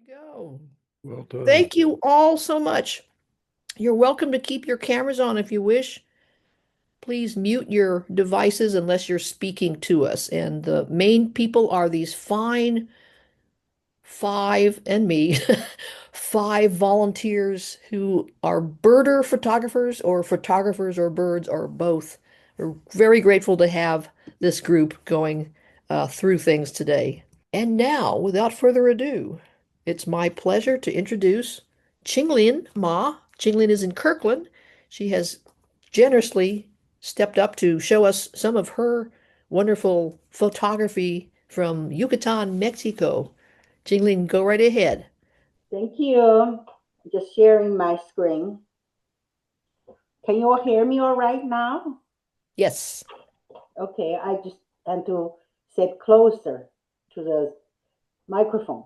Go. Well done. Thank you all so much. You're welcome to keep your cameras on if you wish. Please mute your devices unless you're speaking to us. And the main people are these fine five and me, five volunteers who are birder photographers or birds or both. We're very grateful to have this group going through things today. And now, without further ado, it's my pleasure to introduce Qinglin Ma. Qinglin is in Kirkland. She has generously stepped up to show us some of her wonderful photography from Yucatan, Mexico. Qinglin, go right ahead. Thank you. Just sharing my screen. Can you all hear me all right now? Yes. Okay, I just have to sit closer to the microphone.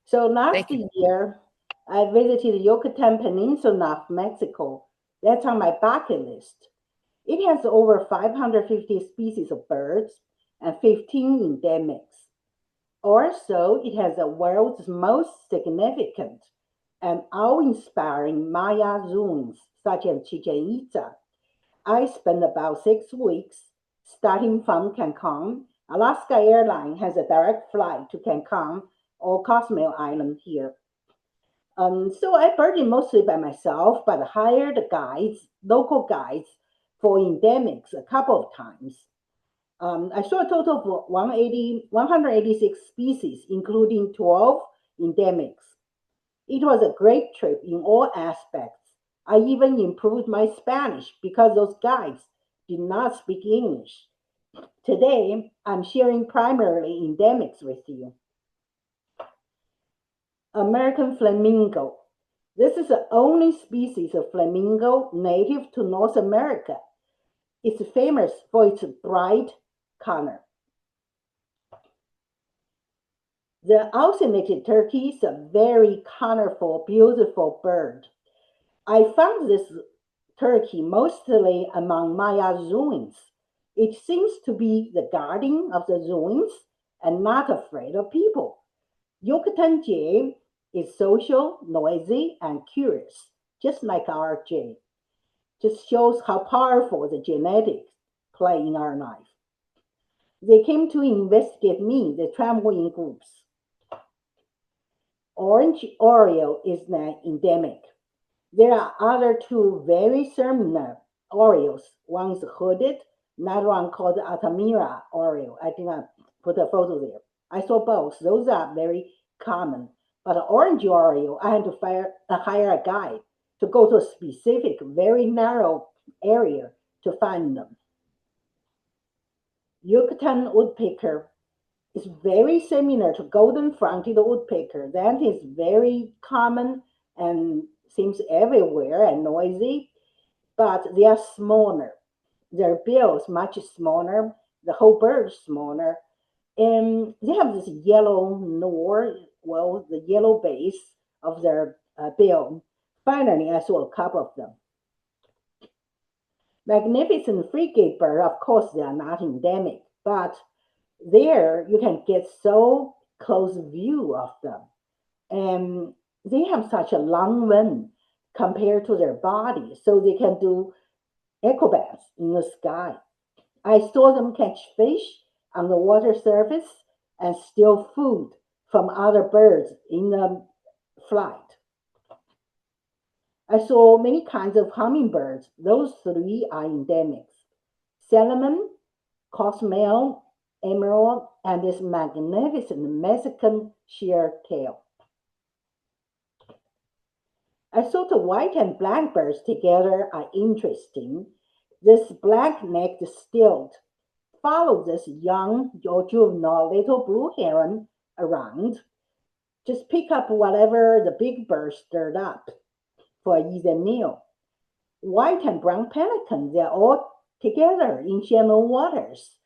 So last year, I visited the Yucatan Peninsula of Mexico. That's on my bucket list. It has over 550 species of birds and 15 endemics. Also, it has the world's most significant and awe-inspiring Maya ruins, such as Chichen Itza. I spent about 6 weeks starting from Cancun. Alaska Airlines has a direct flight to Cancun or Cozumel Island here. So I birded mostly by myself, but hired guides, local guides for endemics a couple of times. I saw a total of 186 species, including 12 endemics. It was a great trip in all aspects. I even improved my Spanish because those guides did not speak English. Today, I'm sharing primarily endemics with you. American flamingo. This is the only species of flamingo native to North America. It's famous for its bright color. The ocellated turkey is a very colorful, beautiful bird. I found this turkey mostly among Maya ruins. It seems to be the guardian of the ruins and not afraid of people. Yucatan jay is social, noisy, and curious, just like our jay. Just shows how powerful the genetics play in our life. They came to investigate me, they travel in groups. Orange oriole is an endemic. There are other two very similar orioles. One's hooded, another one called Altamira oriole. I think I put a photo there. I saw both. Those are very common. But the orange oriole, I had to hire a guide to go to a specific, very narrow area to find them. Yucatan woodpecker is very similar to golden-fronted woodpecker. That is very common and seems everywhere and noisy, but they are smaller. Their bill is much smaller. The whole bird is smaller. And they have this yellow the yellow base of their bill. Finally, I saw a couple of them. Magnificent frigate bird, of course, they are not endemic, but there you can get so close view of them. And they have such a long wing compared to their body, so they can do acrobats in the sky. I saw them catch fish on the water surface and steal food from other birds in the flight. I saw many kinds of hummingbirds. Those three are endemics. Salmon, cosmel, emerald, and this magnificent Mexican shear-tail. I thought the white and black birds together are interesting. This black-necked stilt follows this young or juvenile little blue heron around. Just pick up whatever the big bird stirred up for an easy meal. White and brown pelican, they're all together in shallow waters.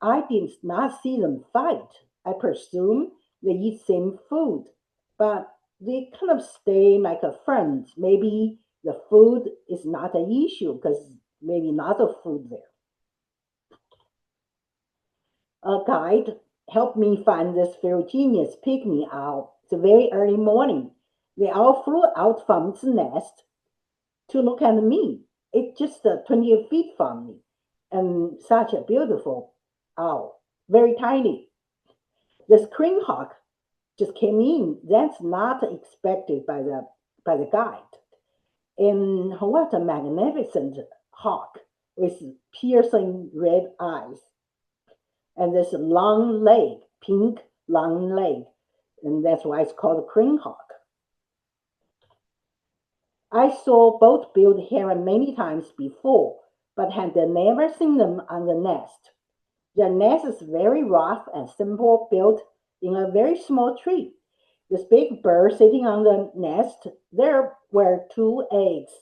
I did not see them fight. I presume they eat same food, but they kind of stay like a friend. Maybe the food is not an issue because maybe not a food there. A guide helped me find this ferruginous pygmy owl. It's a very early morning. They all flew out from its nest to look at me. It's just 20 feet from me, and such a beautiful owl, very tiny. The screen hawk just came in. That's not expected by the guide. And what a magnificent hawk with piercing red eyes and this long leg, pink long leg, and that's why it's called a crane hawk. I saw boat-billed heron many times before, but had never seen them on the nest. Their nest is very rough and simple, built in a very small tree. This big bird sitting on the nest, there were 2 eggs.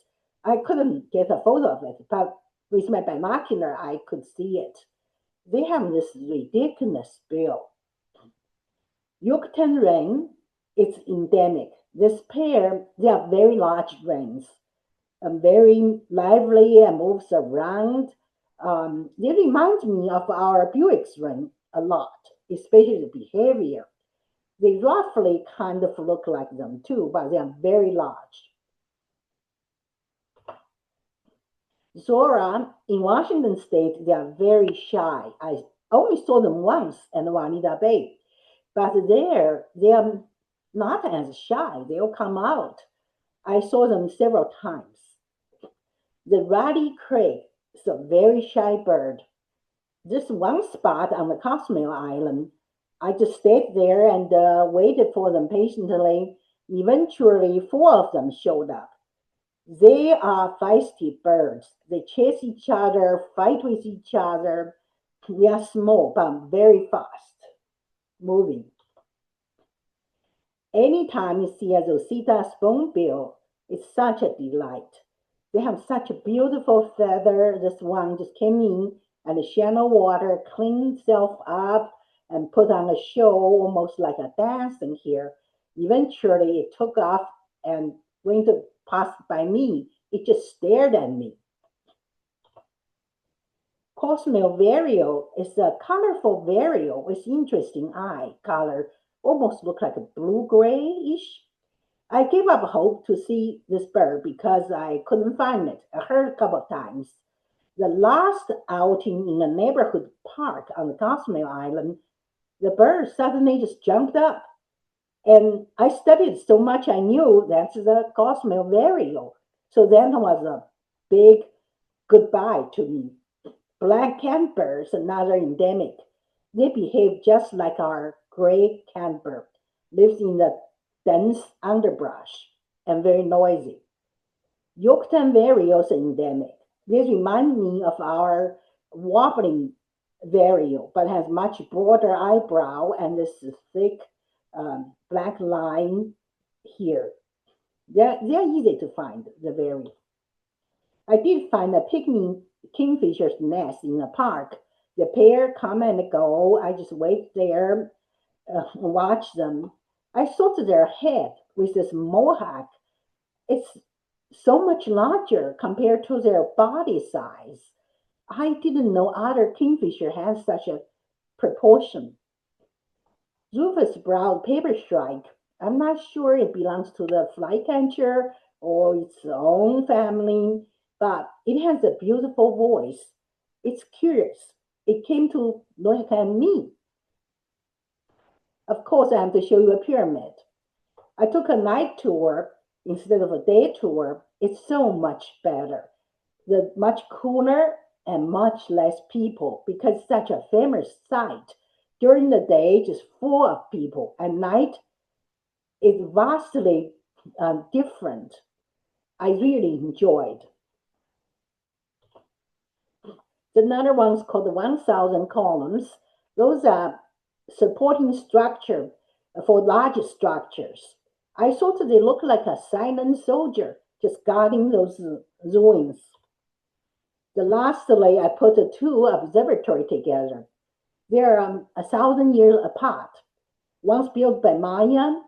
I couldn't get a photo of it, but with my binocular, I could see it. They have this ridiculous bill. Yucatan wren, it's endemic. This pair, they are very large wrens, very lively and moves around. They remind me of our Buick's wren a lot, especially the behavior. They roughly kind of look like them too, but they are very large. Zora, in Washington State, they are very shy. I only saw them once in Juanita Bay, but there they are not as shy. They'll come out. I saw them several times. The ruddy crake is a very shy bird. This one spot on the Cozumel Island, I just stayed there and waited for them patiently. Eventually, 4 of them showed up. They are feisty birds. They chase each other, fight with each other. They are small, but very fast moving. Anytime you see a Rosita spoonbill, it's such a delight. They have such a beautiful feather. This one just came in and the shallow water cleaned itself up and put on a show, almost like a dancing here. Eventually, it took off and went to pass by me. It just stared at me. Cosmel vireo is a colorful vireo with interesting eye color, almost look like a blue-grayish. I gave up hope to see this bird because I couldn't find it. I heard a couple of times. The last outing in a neighborhood park on the Cozumel Island, the bird suddenly just jumped up. And I studied so much I knew that's the Cosmel vireo. So then it was a big goodbye to me. Black catbirds, another endemic. They behave just like our gray catbird. Lives in the dense underbrush and very noisy. Yucatan vireo is endemic. They remind me of our wobbling vireo, but has much broader eyebrow and this thick black line here. They're easy to find, the vireo. I did find a pygmy kingfisher's nest in a park. The pair come and go. I just wait there, watch them. I saw to their head with this mohawk. It's so much larger compared to their body size. I didn't know other kingfisher has such a proportion. Rufous brown paper shrike. I'm not sure it belongs to the flycatcher or its own family, but it has a beautiful voice. It's curious. It came to look at me. Of course, I have to show you a pyramid. I took a night tour instead of a day tour. It's so much better. The much cooler and much less people because it's such a famous site. During the day, just full of people. At night, it's vastly different. I really enjoyed. Another one's called the 1,000 columns. Those are supporting structure for large structures. I thought they look like a silent soldier just guarding those ruins. The lastly, I put the 2 observatory together. They're 1,000 years apart. One's built by Maya,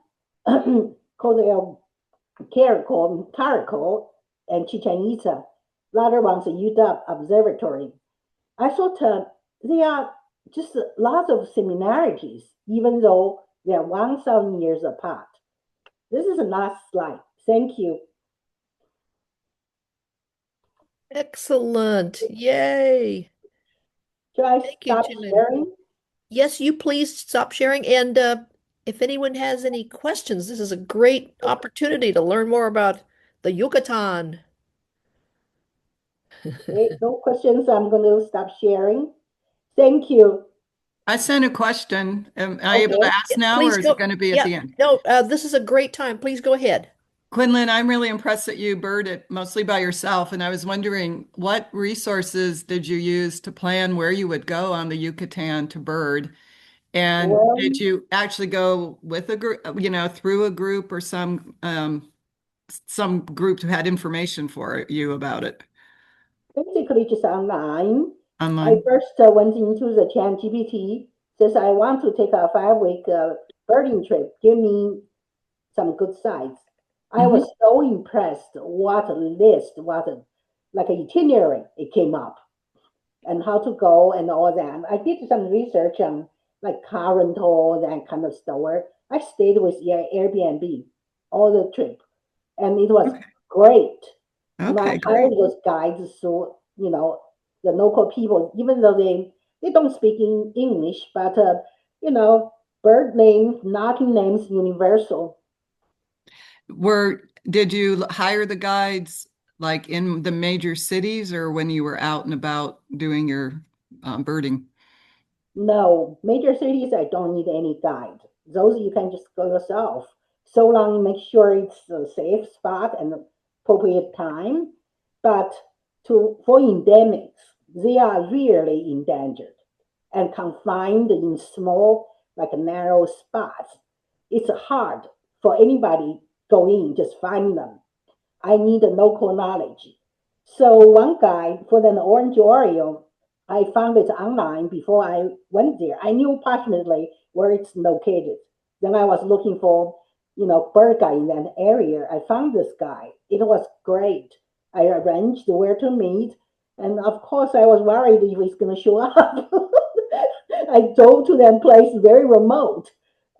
called El Caracol and Chichen Itza. The other one's a UW observatory. I thought they are just lots of similarities, even though they're 1,000 years apart. This is the last slide. Thank you. Excellent. Yay. Should I Thank you, stop Qinglin. sharing? Yes, you please stop sharing. And if anyone has any questions, this is a great opportunity to learn more about the Yucatan. Okay, no questions. I'm going to stop sharing. Thank you. I sent a question. Am I able to Okay. ask Yeah, now, or please is it go. going to be at Yeah, the end? no, this is a great time. Please go ahead. Quinlan, I'm really impressed that you birded mostly by yourself, and I was wondering what resources did you use to plan where you would go on the Yucatan to bird? And Well, did you actually go with a group, through a group or some group who had information for you about it basically just online. I online? first went into the ChatGPT, says I want to take a 5 week birding trip. Give me some good sites. I Hmm. was so impressed what a list, what a, like an itinerary it came up and how to go and all that. I did some research on like car rental, that kind of store. I stayed with Airbnb all the trip and it was Okay. great. And I Okay, hired great. those guides so, the local people, even though they don't speak in English, but, you know, bird names, knocking names, universal. Did you hire the guides like in the major cities or when you were out and about doing your birding? No, major cities, I don't need any guide. Those you can just go yourself. So long you make sure it's a safe spot and appropriate time. But for endemics, they are really endangered and confined in small, like narrow spots. It's hard for anybody go in, just find them. I need a local knowledge. So one guy for the Orange Oreo, I found it online before I went there. I knew approximately where it's located. Then I was looking for, bird guy in that area. I found this guy. It was great. I arranged where to meet, and of course I was worried if he's going to show up. I drove to that place very remote.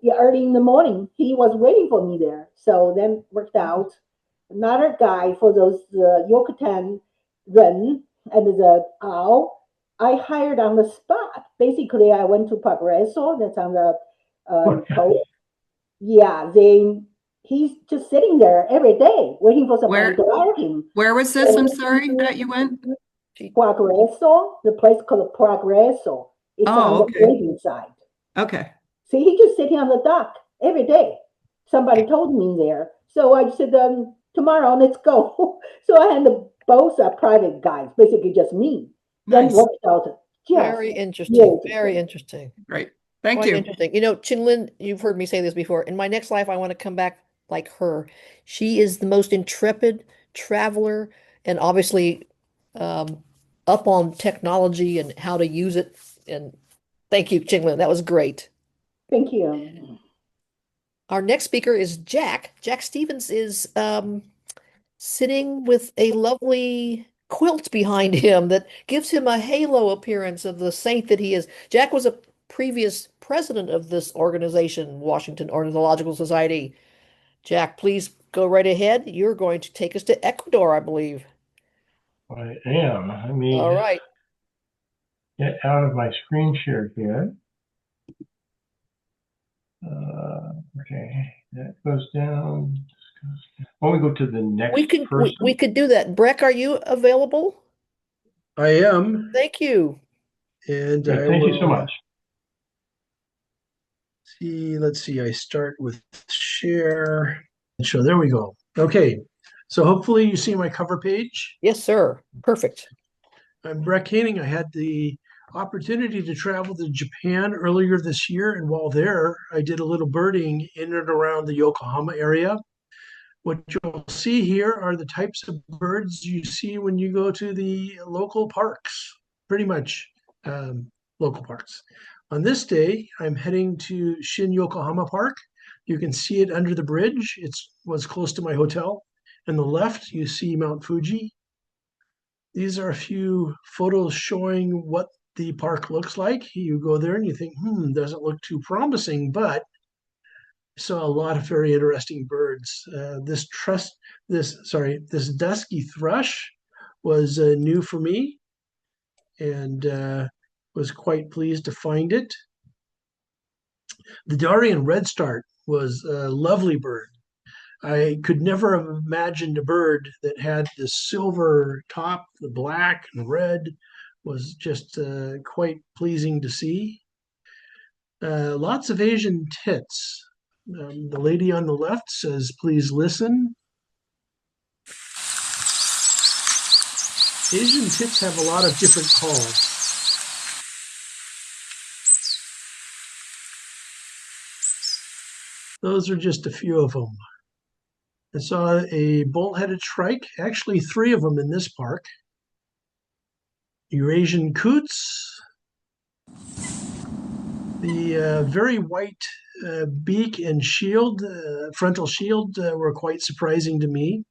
Yeah, early in the morning, he was waiting for me there. So then worked out another guy for those Yucatan run and the owl. I hired on the spot. Basically, I went to Progreso, that's on the coast. Yeah, he's just sitting there every day waiting for somebody Where to hire him. where was this? I'm sorry that you went. Progreso, the place called Progreso. It's on Oh, the okay. Caribbean side. Okay. See, he's just sitting on the dock every day. Somebody told me there. So I said, tomorrow, let's go. So I had both private guys, basically just me. Then Nice. worked out just Very interesting. Very beautiful. interesting. Great. Thank Quite you. interesting. You know, Qinglin, you've heard me say this before. In my next life, I want to come back like her. She is the most intrepid traveler and obviously um, up on technology and how to use it. And thank you, Qinglin. That was great. Thank you. Our next speaker is Jack. Jack Stevens is sitting with a lovely quilt behind him that gives him a halo appearance of the saint that he is. Jack was a previous president of this organization, Washington Ornithological Society. Jack, please go right ahead. You're going to take us to Ecuador, I believe. I am. Let me All right. get out of my screen share here. Okay, that goes down. Why don't we go to the next person? We could do that. Breck, are you available? I am, Thank you. and Great, I thank you so will much. see. Let's see. I start with share. So there we go. Okay. So hopefully you see my cover page. Yes, sir. Perfect. I'm Breck Haining. I had the opportunity to travel to Japan earlier this year, and while there, I did a little birding in and around the Yokohama area. What you'll see here are the types of birds you see when you go to the local parks, pretty much local parks. On this day, I'm heading to Shin Yokohama Park. You can see it under the bridge. It was close to my hotel. On the left, you see Mount Fuji. These are a few photos showing what the park looks like. You go there and you think, doesn't look too promising, but Saw a lot of very interesting birds. This dusky thrush was new for me, and was quite pleased to find it. The Darien redstart was a lovely bird. I could never have imagined a bird that had the silver top, the black and red was just quite pleasing to see. Lots of Asian tits. The lady on the left says, please listen. Asian tits have a lot of different calls. Those are just a few of them. I saw a bull-headed shrike, actually 3 of them in this park. Eurasian coots. The very white beak and shield, frontal shield, were quite surprising to me.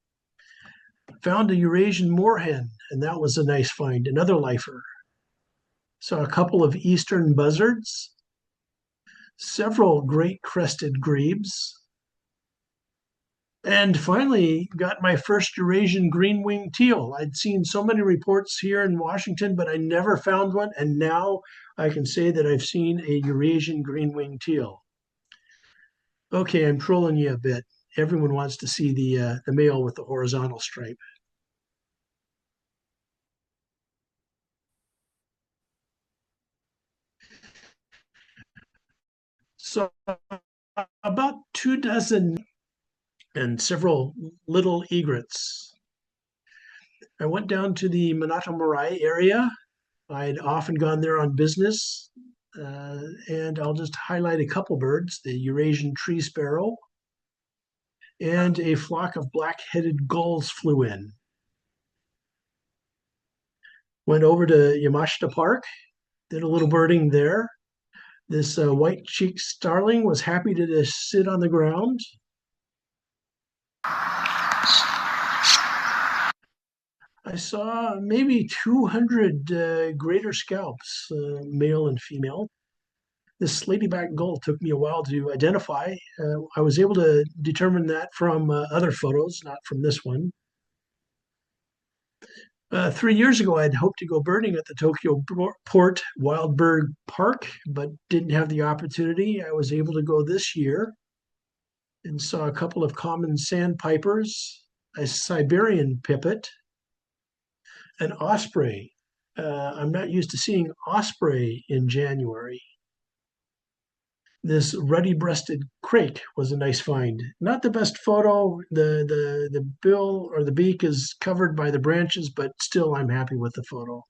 Found a Eurasian moorhen, and that was a nice find, another lifer. Saw a couple of eastern buzzards, several great crested grebes, and finally got my first Eurasian green-winged teal. I'd seen so many reports here in Washington, but I never found one, and now I can say that I've seen a Eurasian green-winged teal. Okay, I'm trolling you a bit. Everyone wants to see the male with the horizontal stripe. So about 2 dozen and several little egrets. I went down to the Manatamarai area. I'd often gone there on business, and I'll just highlight a couple birds, the Eurasian tree sparrow, and a flock of black-headed gulls flew in. Went over to Yamashita Park, did a little birding there. This white-cheeked starling was happy to just sit on the ground. I saw maybe 200 greater scalps, male and female. This ladyback gull took me a while to identify. I was able to determine that from other photos, not from this one. 3 years ago, I'd hoped to go birding at the Tokyo Port Wild Bird Park, but didn't have the opportunity. I was able to go this year and saw a couple of common sandpipers, a Siberian pipit, an osprey. I'm not used to seeing osprey in January. This ruddy-breasted crake was a nice find. Not the best photo. The bill or the beak is covered by the branches, but still I'm happy with the photo.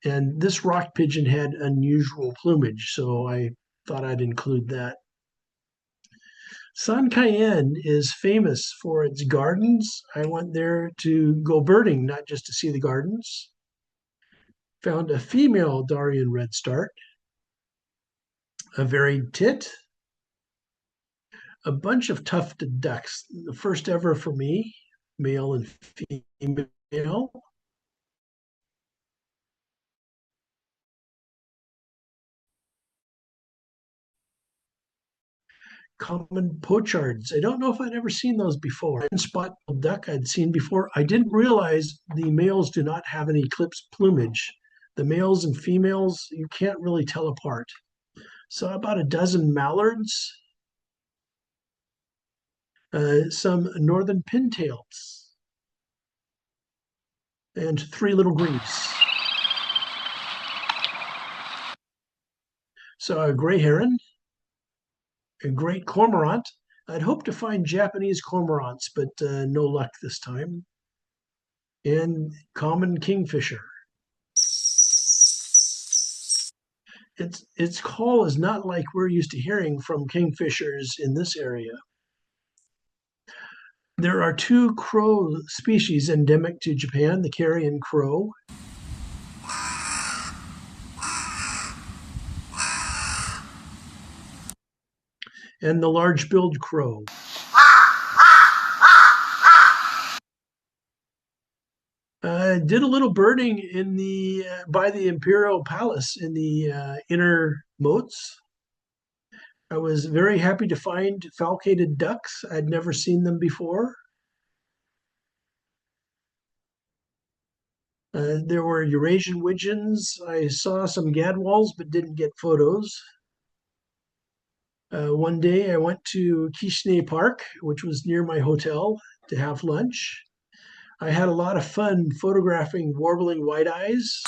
And this rock pigeon had unusual plumage, so I thought I'd include that. San Cayenne is famous for its gardens. I went there to go birding, not just to see the gardens. Found a female Darien redstart, a varied tit, a bunch of tufted ducks, the first ever for me, male and female. Common pochards. I don't know if I'd ever seen those before. Spot duck I'd seen before. I didn't realize the males do not have any clipped plumage. The males and females, you can't really tell apart. So about a dozen mallards, some northern pintails, and 3 little grebes. So a gray heron, a great cormorant. I'd hoped to find Japanese cormorants, but no luck this time. And common kingfisher. Its call is not like we're used to hearing from kingfishers in this area. There are 2 crow species endemic to Japan, the carrion crow and the large-billed crow. Did a little birding in by the Imperial Palace in the inner moats. I was very happy to find falcated ducks. I'd never seen them before. There were Eurasian widgeons. I saw some gadwalls, but didn't get photos. One day I went to Kistler Park, which was near my hotel, to have lunch. I had a lot of fun photographing warbling white-eyes.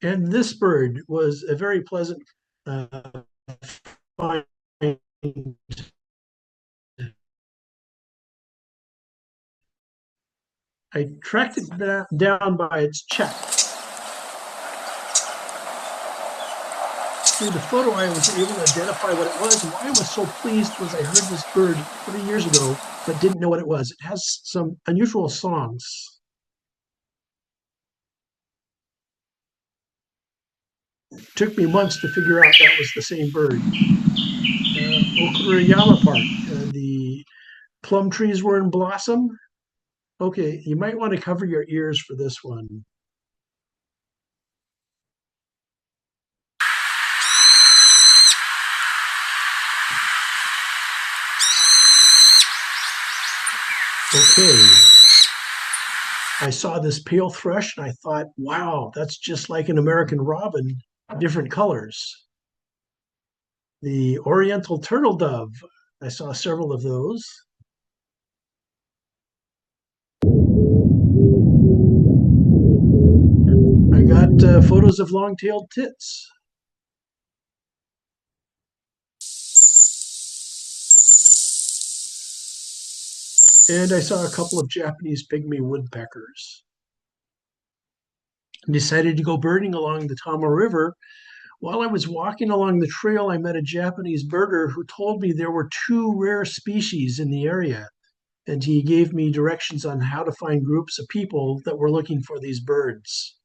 And this bird was a very pleasant find. I tracked it down by its check. Through the photo, I was able to identify what it was. And why I was so pleased was I heard this bird 3 years ago, but didn't know what it was. It has some unusual songs. It took me months to figure out that was the same bird. Okurayama Park, the plum trees were in blossom. Okay, you might want to cover your ears for this one. Okay. I saw this pale thrush and I thought, wow, that's just like an American robin, different colors. The oriental turtle dove, I saw several of those. I got photos of long-tailed tits. And I saw a couple of Japanese pygmy woodpeckers. I decided to go birding along the Tama River. While I was walking along the trail, I met a Japanese birder who told me there were 2 rare species in the area. And he gave me directions on how to find groups of people that were looking for these birds.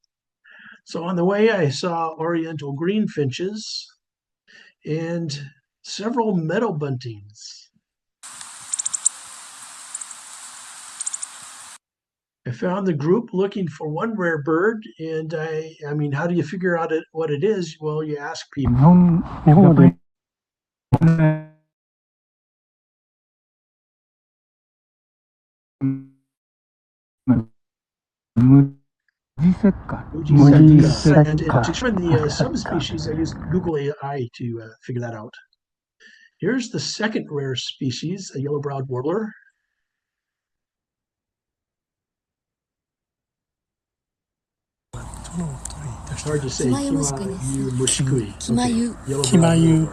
So on the way, I saw oriental greenfinches and several meadow buntings. I found the group looking for one rare bird, and I mean, how do you figure out what it is? Well, you ask people. 日本で無事石化 And to determine the subspecies, I used Google AI to figure that out. Here's the second rare species, a yellow-browed warbler. It's hard to say. Kimayu mushikui. Kimayu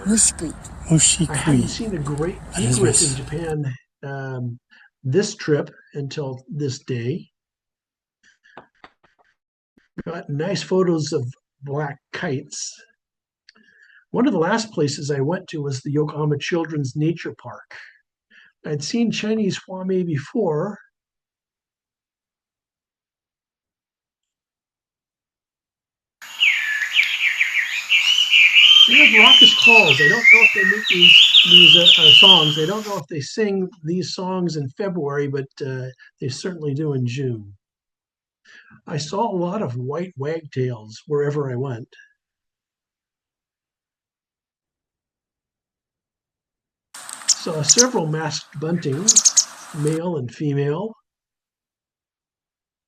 mushikui. I hadn't seen a great egret in Japan this trip until this day. Got nice photos of black kites. One of the last places I went to was the Yokohama Children's Nature Park. I'd seen Chinese huamei before. They have raucous calls. I don't know if they make these songs. I don't know if they sing these songs in February, but they certainly do in June. I saw a lot of white wagtails wherever I went. Saw several masked buntings, male and female.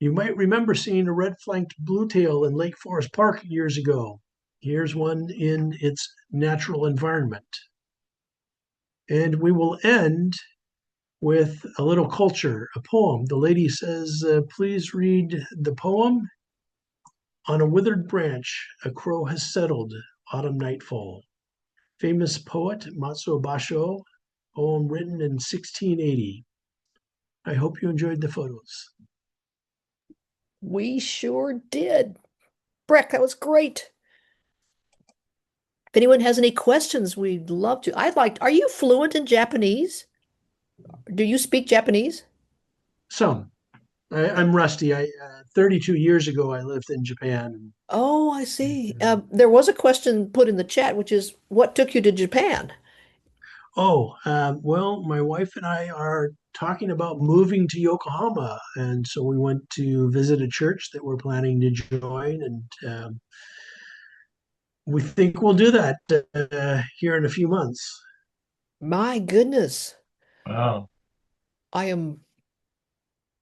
You might remember seeing a red-flanked bluetail in Lake Forest Park years ago. Here's one in its natural environment. And we will end with a little culture, a poem. The lady says, please read the poem. On a withered branch, a crow has settled, autumn nightfall. Famous poet Matsuo Basho, poem written in 1680. I hope you enjoyed the photos. We sure did. Breck, that was great. If anyone has any questions, we'd love to. Are you fluent in Japanese? Do you speak Japanese? Some. I'm rusty. 32 years ago, I lived in Japan. Oh, I see. There was a question put in the chat, which is, what took you to Japan? Well, my wife and I are talking about moving to Yokohama, and so we went to visit a church that we're planning to join, and we think we'll do that here in a few months. My goodness. Wow. I am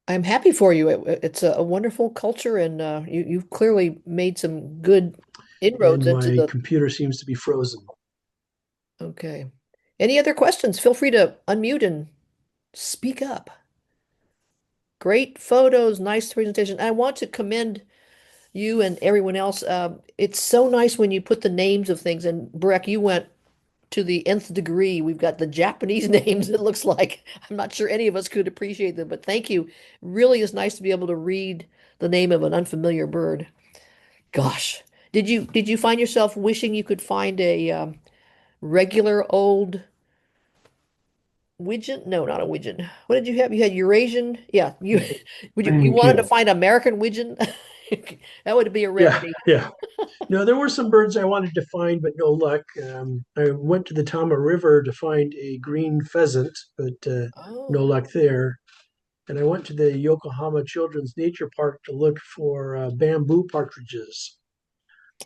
happy for you. It's a wonderful culture, and you've clearly made some good inroads And into my the. computer seems to be frozen. Okay. Any other questions? Feel free to unmute and speak up. Great photos, nice presentation. I want to commend you and everyone else. It's so nice when you put the names of things. And Breck, you went to the nth degree. We've got the Japanese names, it looks like. I'm not sure any of us could appreciate them, but thank you. Really is nice to be able to read the name of an unfamiliar bird. Gosh, did you find yourself wishing you could find a regular old widgeon? No, not a widgeon. What did you have? You had Eurasian. Yeah, you Haining wanted to teal. find American widgeon? That would be a Yeah, rarity. yeah. No, there were some birds I wanted to find, but no luck. I went to the Tama River to find a green pheasant, but no Oh, luck there. And I went to the Yokohama Children's Nature Park to look for bamboo partridges.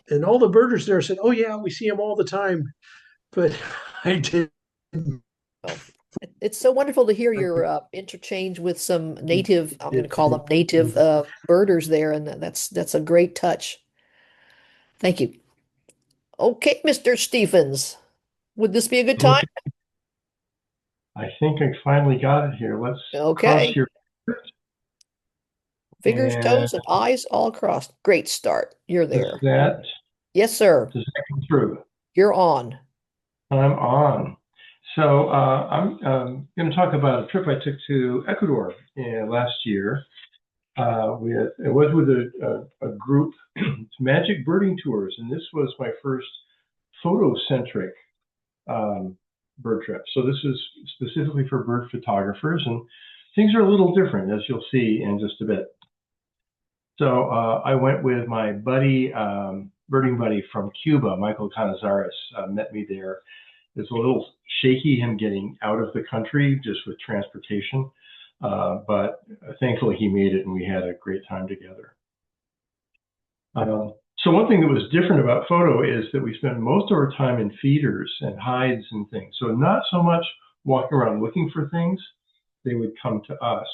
And all the birders there said, "Oh yeah, we see them all the time," but I didn't. well, it's so wonderful to hear your interchange with some native, I'm going to call them native birders there, and that's a great touch. Thank you. Okay, Mr. Stephens, would this be a good time? Okay. I think I finally got it here. Let's cross Okay. your Fingers, and toes, and eyes all crossed. Great start. You're does there. that Yes, sir. does that come through? You're on. I'm on. So I'm going to talk about a trip I took to Ecuador last year. It was with a group, it's Magic Birding Tours, and this was my first photocentric bird trip. So this is specifically for bird photographers, and things are a little different, as you'll see in just a bit. So I went with my buddy, birding buddy from Cuba, Michael Canizares, met me there. It was a little shaky, him getting out of the country just with transportation, but thankfully he made it and we had a great time together. So one thing that was different about photo is that we spent most of our time in feeders and hides and things. So not so much walking around looking for things, they would come to us.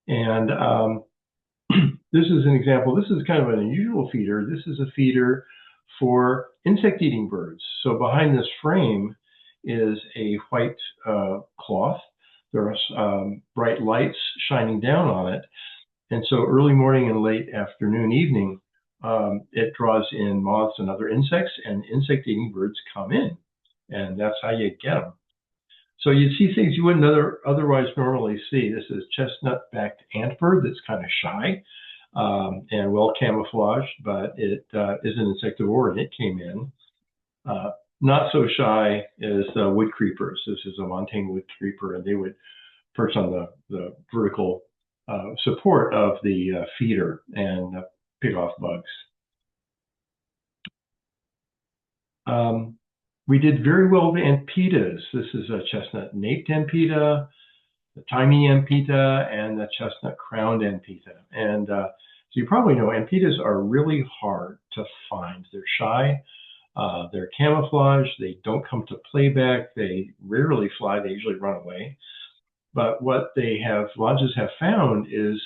And this is an example. This is kind of an unusual feeder. This is a feeder for insect-eating birds. So behind this frame is a white cloth. There are bright lights shining down on it. And so early morning and late afternoon, evening, it draws in moths and other insects, and insect-eating birds come in. And that's how you get them. So you see things you wouldn't otherwise normally see. This is chestnut-backed antbird that's kind of shy and well camouflaged, but it is an insectivore, and it came in. Not so shy is the wood creepers. This is a montane wood creeper, and they would perch on the vertical support of the feeder and pick off bugs. We did very well with Ampetas. This is a chestnut naped Ampeta, the tiny Ampeta, and the chestnut crowned Ampeta. And so you probably know Ampetas are really hard to find. They're shy, they're camouflaged, they don't come to playback, they rarely fly, they usually run away. But what lodges have found is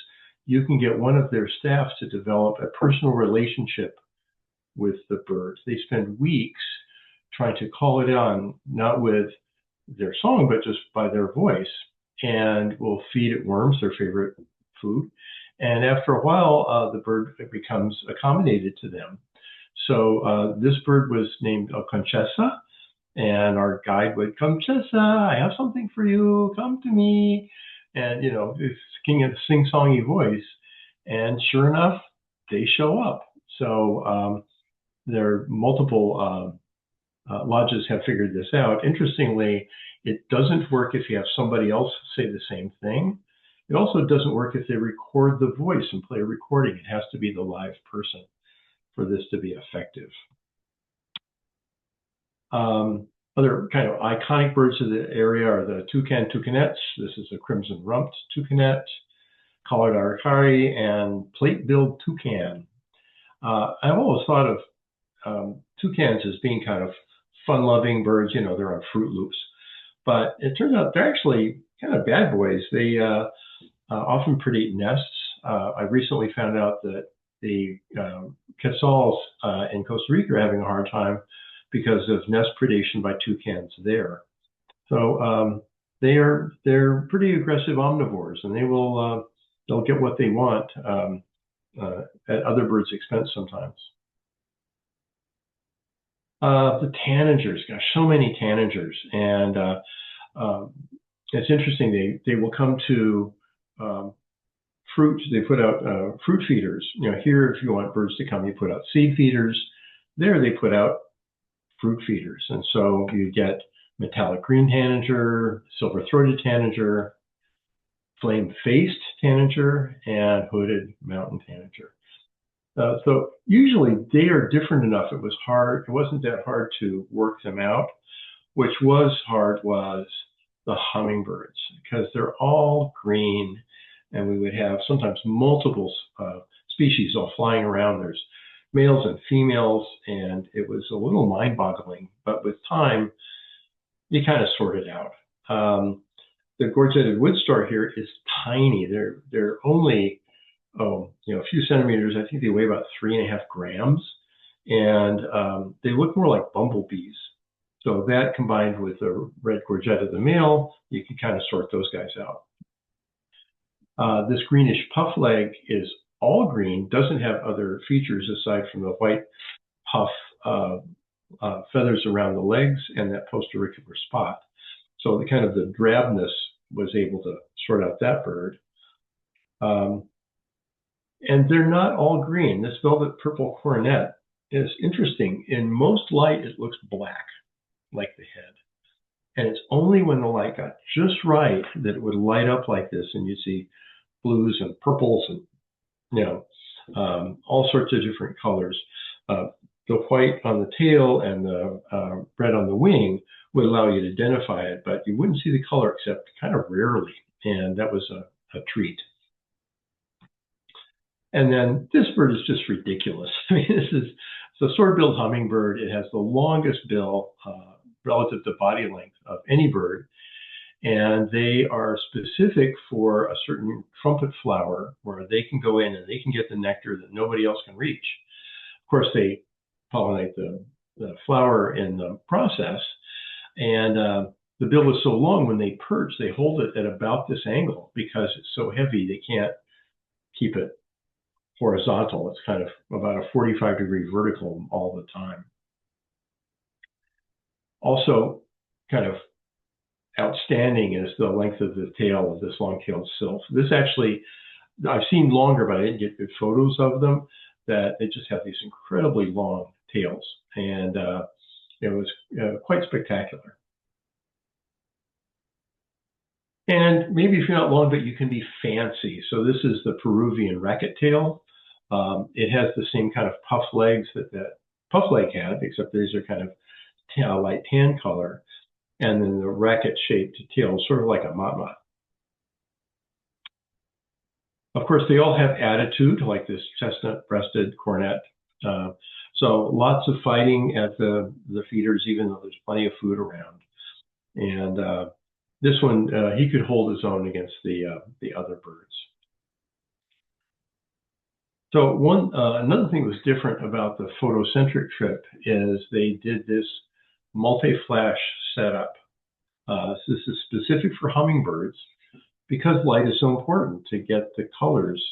you can get one of their staff to develop a personal relationship with the bird. They spend weeks trying to call it on, not with their song, but just by their voice, and will feed it worms, their favorite food. And after a while, the bird becomes accommodated to them. So this bird was named Conchessa, and our guide would, Conchessa, I have something for you, come to me. And, you know, it's king of sing-songy voice. And sure enough, they show up. So there are multiple lodges have figured this out. Interestingly, it doesn't work if you have somebody else say the same thing. It also doesn't work if they record the voice and play a recording. It has to be the live person for this to be effective. Other kind of iconic birds of the area are the toucanettes. This is a crimson-rumped toucanet, collared aracari, and plate-billed toucan. I've always thought of toucans as being kind of fun-loving birds. You know, they're on Fruit Loops. But it turns out they're actually kind of bad boys. They often predate nests. I recently found out that the quetzals in Costa Rica are having a hard time because of nest predation by toucans there. So they're pretty aggressive omnivores, and they'll get what they want at other birds' expense sometimes. The tanagers, gosh, so many tanagers, and it's interesting. They will come to fruit. They put out fruit feeders. You know, here, if you want birds to come, you put out seed feeders. There, they put out fruit feeders, and so you get metallic green tanager, silver-throated tanager, flame-faced tanager, and hooded mountain tanager. So usually they are different enough. It wasn't that hard to work them out. Which was hard was the hummingbirds, because they're all green, and we would have sometimes multiple species all flying around. There's males and females, and it was a little mind-boggling. But with time, you kind of sort it out. The gorget-headed woodstar here is tiny. They're only a few centimeters. I think they weigh about 3.5 grams, and they look more like bumblebees. So that combined with the red gorget, the male, you can kind of sort those guys out. This greenish puffleg is all green, doesn't have other features aside from the white puff feathers around the legs and that posterricular spot. So the kind of the drabness was able to sort out that bird. And they're not all green. This velvet purple coronet is interesting. In most light, it looks black, like the head. And it's only when the light got just right that it would light up like this, and you see blues and purples and, all sorts of different colors. The white on the tail and the red on the wing would allow you to identify it, but you wouldn't see the color except kind of rarely, and that was a treat. And then this bird is just ridiculous. I mean, it's a sword-billed hummingbird. It has the longest bill relative to body length of any bird, and they are specific for a certain trumpet flower where they can go in and they can get the nectar that nobody else can reach. Of course, they pollinate the flower in the process, and the bill is so long when they perch, they hold it at about this angle because it's so heavy they can't keep it horizontal. It's kind of about a 45-degree vertical all the time. Also, kind of outstanding is the length of the tail of this long-tailed sylph. This actually, I've seen longer, but I didn't get good photos of them, that they just have these incredibly long tails. And it was quite spectacular. And maybe if you're not long, but you can be fancy. So this is the Peruvian racket tail. It has the same kind of puff legs that puff leg had, except these are kind of light tan color. And then the racket-shaped tail, sort of like a motmot. Of course, they all have attitude, like this chestnut-breasted cornet. So lots of fighting at the feeders, even though there's plenty of food around. And this one, he could hold his own against the other birds. So another thing that was different about the photocentric trip is they did this multi-flash setup. So this is specific for hummingbirds because light is so important to get the colors.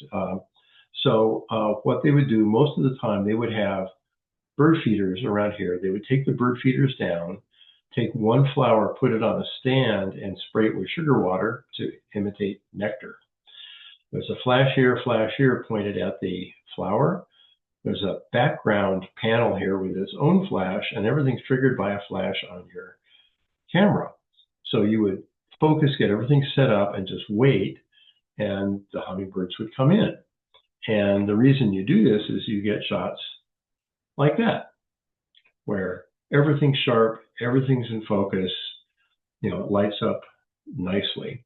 So what they would do most of the time, they would have bird feeders around here. They would take the bird feeders down, take one flower, put it on a stand, and spray it with sugar water to imitate nectar. There's a flash here pointed at the flower. There's a background panel here with its own flash, and everything's triggered by a flash on your camera. So you would focus, get everything set up, and just wait, and the hummingbirds would come in. And the reason you do this is you get shots like that, where everything's sharp, everything's in focus, it lights up nicely.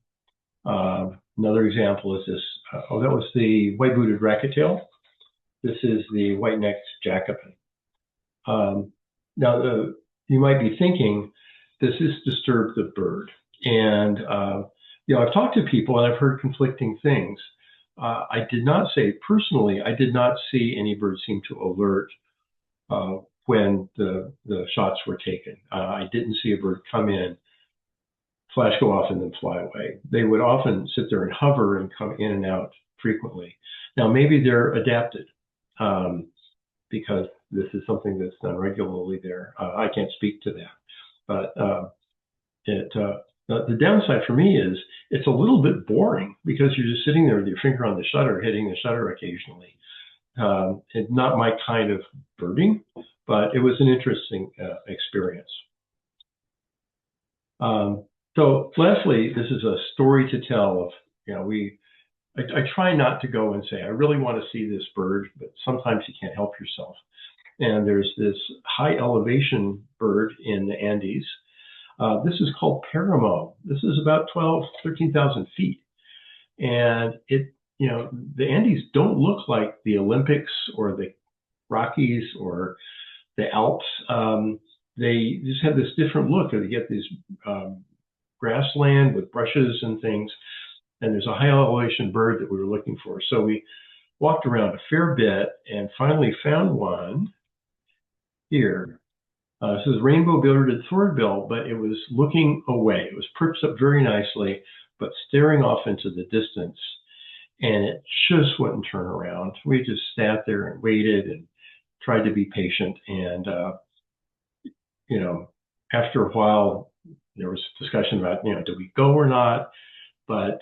Another example is this. That was the white-booted racket-tail. This is the white-necked jacobin. Now, you might be thinking, does this disturb the bird? And I've talked to people and I've heard conflicting things. I did not say personally, I did not see any birds seem to alert when the shots were taken. I didn't see a bird come in, flash go off, and then fly away. They would often sit there and hover and come in and out frequently. Now, maybe they're adapted because this is something that's done regularly there. I can't speak to that, but the downside for me is it's a little bit boring because you're just sitting there with your finger on the shutter, hitting the shutter occasionally. It's not my kind of birding, but it was an interesting experience. So lastly, this is a story to tell of, I try not to go and say, I really want to see this bird, but sometimes you can't help yourself. And there's this high elevation bird in the Andes. This is called Paramo. This is about 13,000 feet. And the Andes don't look like the Olympics or the Rockies or the Alps. They just have this different look. They get this grassland with brushes and things. And there's a high elevation bird that we were looking for. So we walked around a fair bit and finally found one here. This is rainbow-bearded thornbill, but it was looking away. It was perched up very nicely, but staring off into the distance. And it just wouldn't turn around. We just sat there and waited and tried to be patient. And, after a while, there was discussion about, do we go or not? But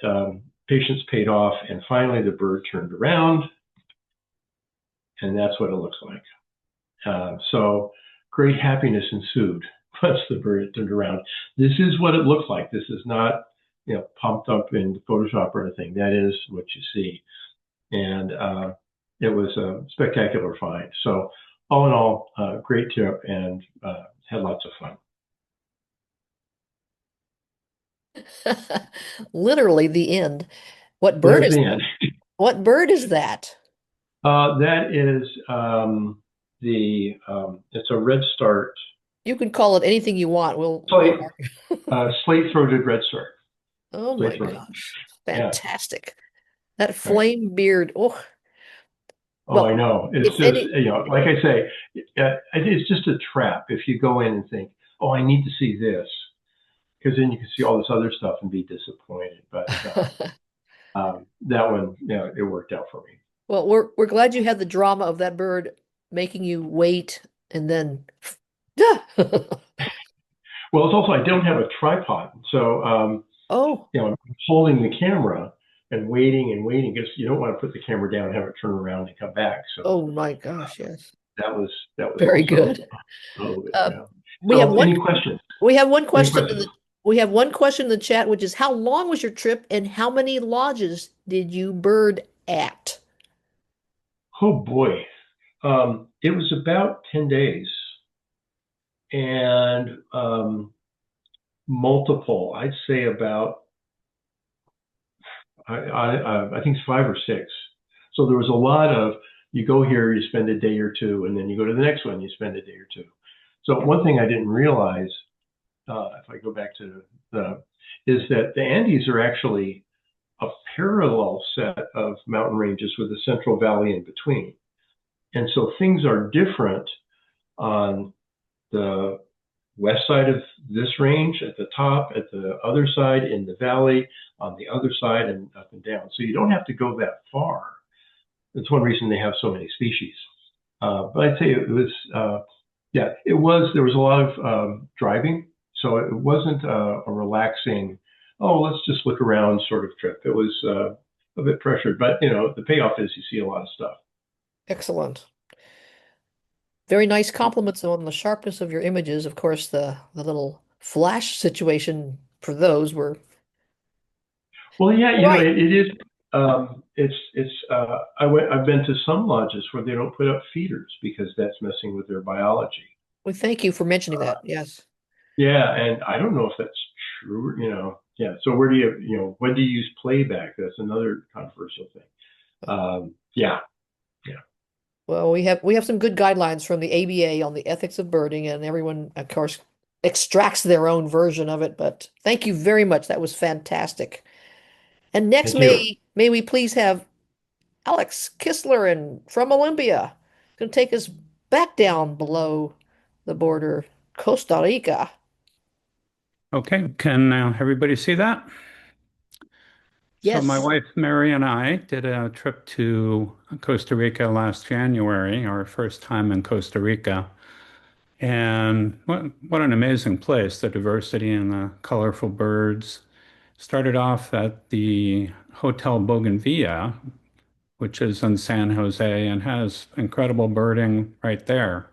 patience paid off. And finally, the bird turned around. And that's what it looks like. So great happiness ensued once the bird turned around. This is what it looks like. This is not, pumped up in Photoshop or anything. That is what you see. And it was a spectacular find. So all in all, great trip and had lots of fun. Literally the end. What bird There's is the that? end. What bird is that? That is it's a redstart. You can call it anything you want. Slate-throated redstart. Oh my Slate-throated. gosh. Fantastic. Yeah. That flame beard. Oh. Oh, Well, I know. It's just, like I say, it's just a trap. If you go in and think, oh, I need to see this, because then you can see all this other stuff and be disappointed. But that one, it worked out for me. Well, we're glad you had the drama of that bird making you wait and then. Well, it's also I don't have a tripod, so I'm holding the camera and waiting because you don't want to put the camera down and have it turn around and come back. So oh my gosh, yes, that was very good. A little bit, We have any questions? We have one question. We have one question in the chat, which is how long was your trip and how many lodges did you bird at? Oh boy, it was about 10 days. And multiple, I'd say about, I think it's 5 or 6. So there was a lot of, you go here, you spend a day or two, and then you go to the next one, you spend a day or two. So one thing I didn't realize, if I go back to is that the Andes are actually a parallel set of mountain ranges with a central valley in between. And so things are different on the west side of this range at the top, at the other side in the valley, on the other side, and up and down. So you don't have to go that far. That's one reason they have so many species. But I'd say it was, there was a lot of driving. So it wasn't a relaxing, let's just look around sort of trip. It was a bit pressured, but the payoff is you see a lot of stuff. Excellent. Very nice compliments on the sharpness of your images. Of course, the little flash situation for those were. Well, yeah, it is. I've been to some lodges where they don't put up feeders because that's messing with their biology. Well, thank you for mentioning that. Yes. Yeah, and I don't know if that's true, Yeah. So where do when do you use playback? That's another controversial thing. Yeah, yeah. Well, we have some good guidelines from the ABA on the ethics of birding, and everyone, of course, extracts their own version of it. But thank you very much. That was fantastic. And next, Thank you. may we please have Alex Kistler and from Olympia, going to take us back down below the border, Costa Rica. Okay, can everybody see that? So my Yes. wife Mary and I did a trip to Costa Rica last January, our first time in Costa Rica. And what an amazing place, the diversity and the colorful birds. Started off at the Hotel Bougainvillea, which is in San Jose and has incredible birding right there.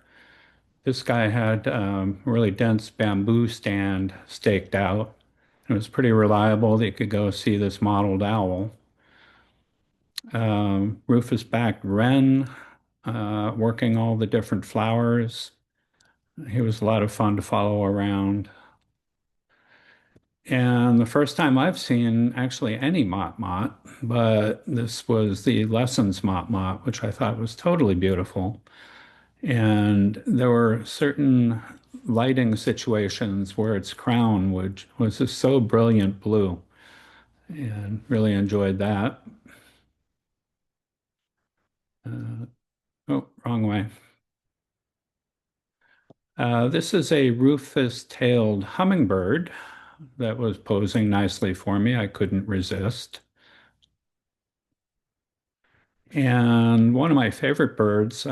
This guy had really dense bamboo stand staked out. It was pretty reliable that you could go see this mottled owl. Rufous-backed wren, working all the different flowers. He was a lot of fun to follow around. And the first time I've seen actually any mott-mott, but this was the Lessons mott-mott, which I thought was totally beautiful. And there were certain lighting situations where its crown was just so brilliant blue, and really enjoyed that. Oh, wrong way. This is a rufous-tailed hummingbird that was posing nicely for me. I couldn't resist. And one of my favorite birds,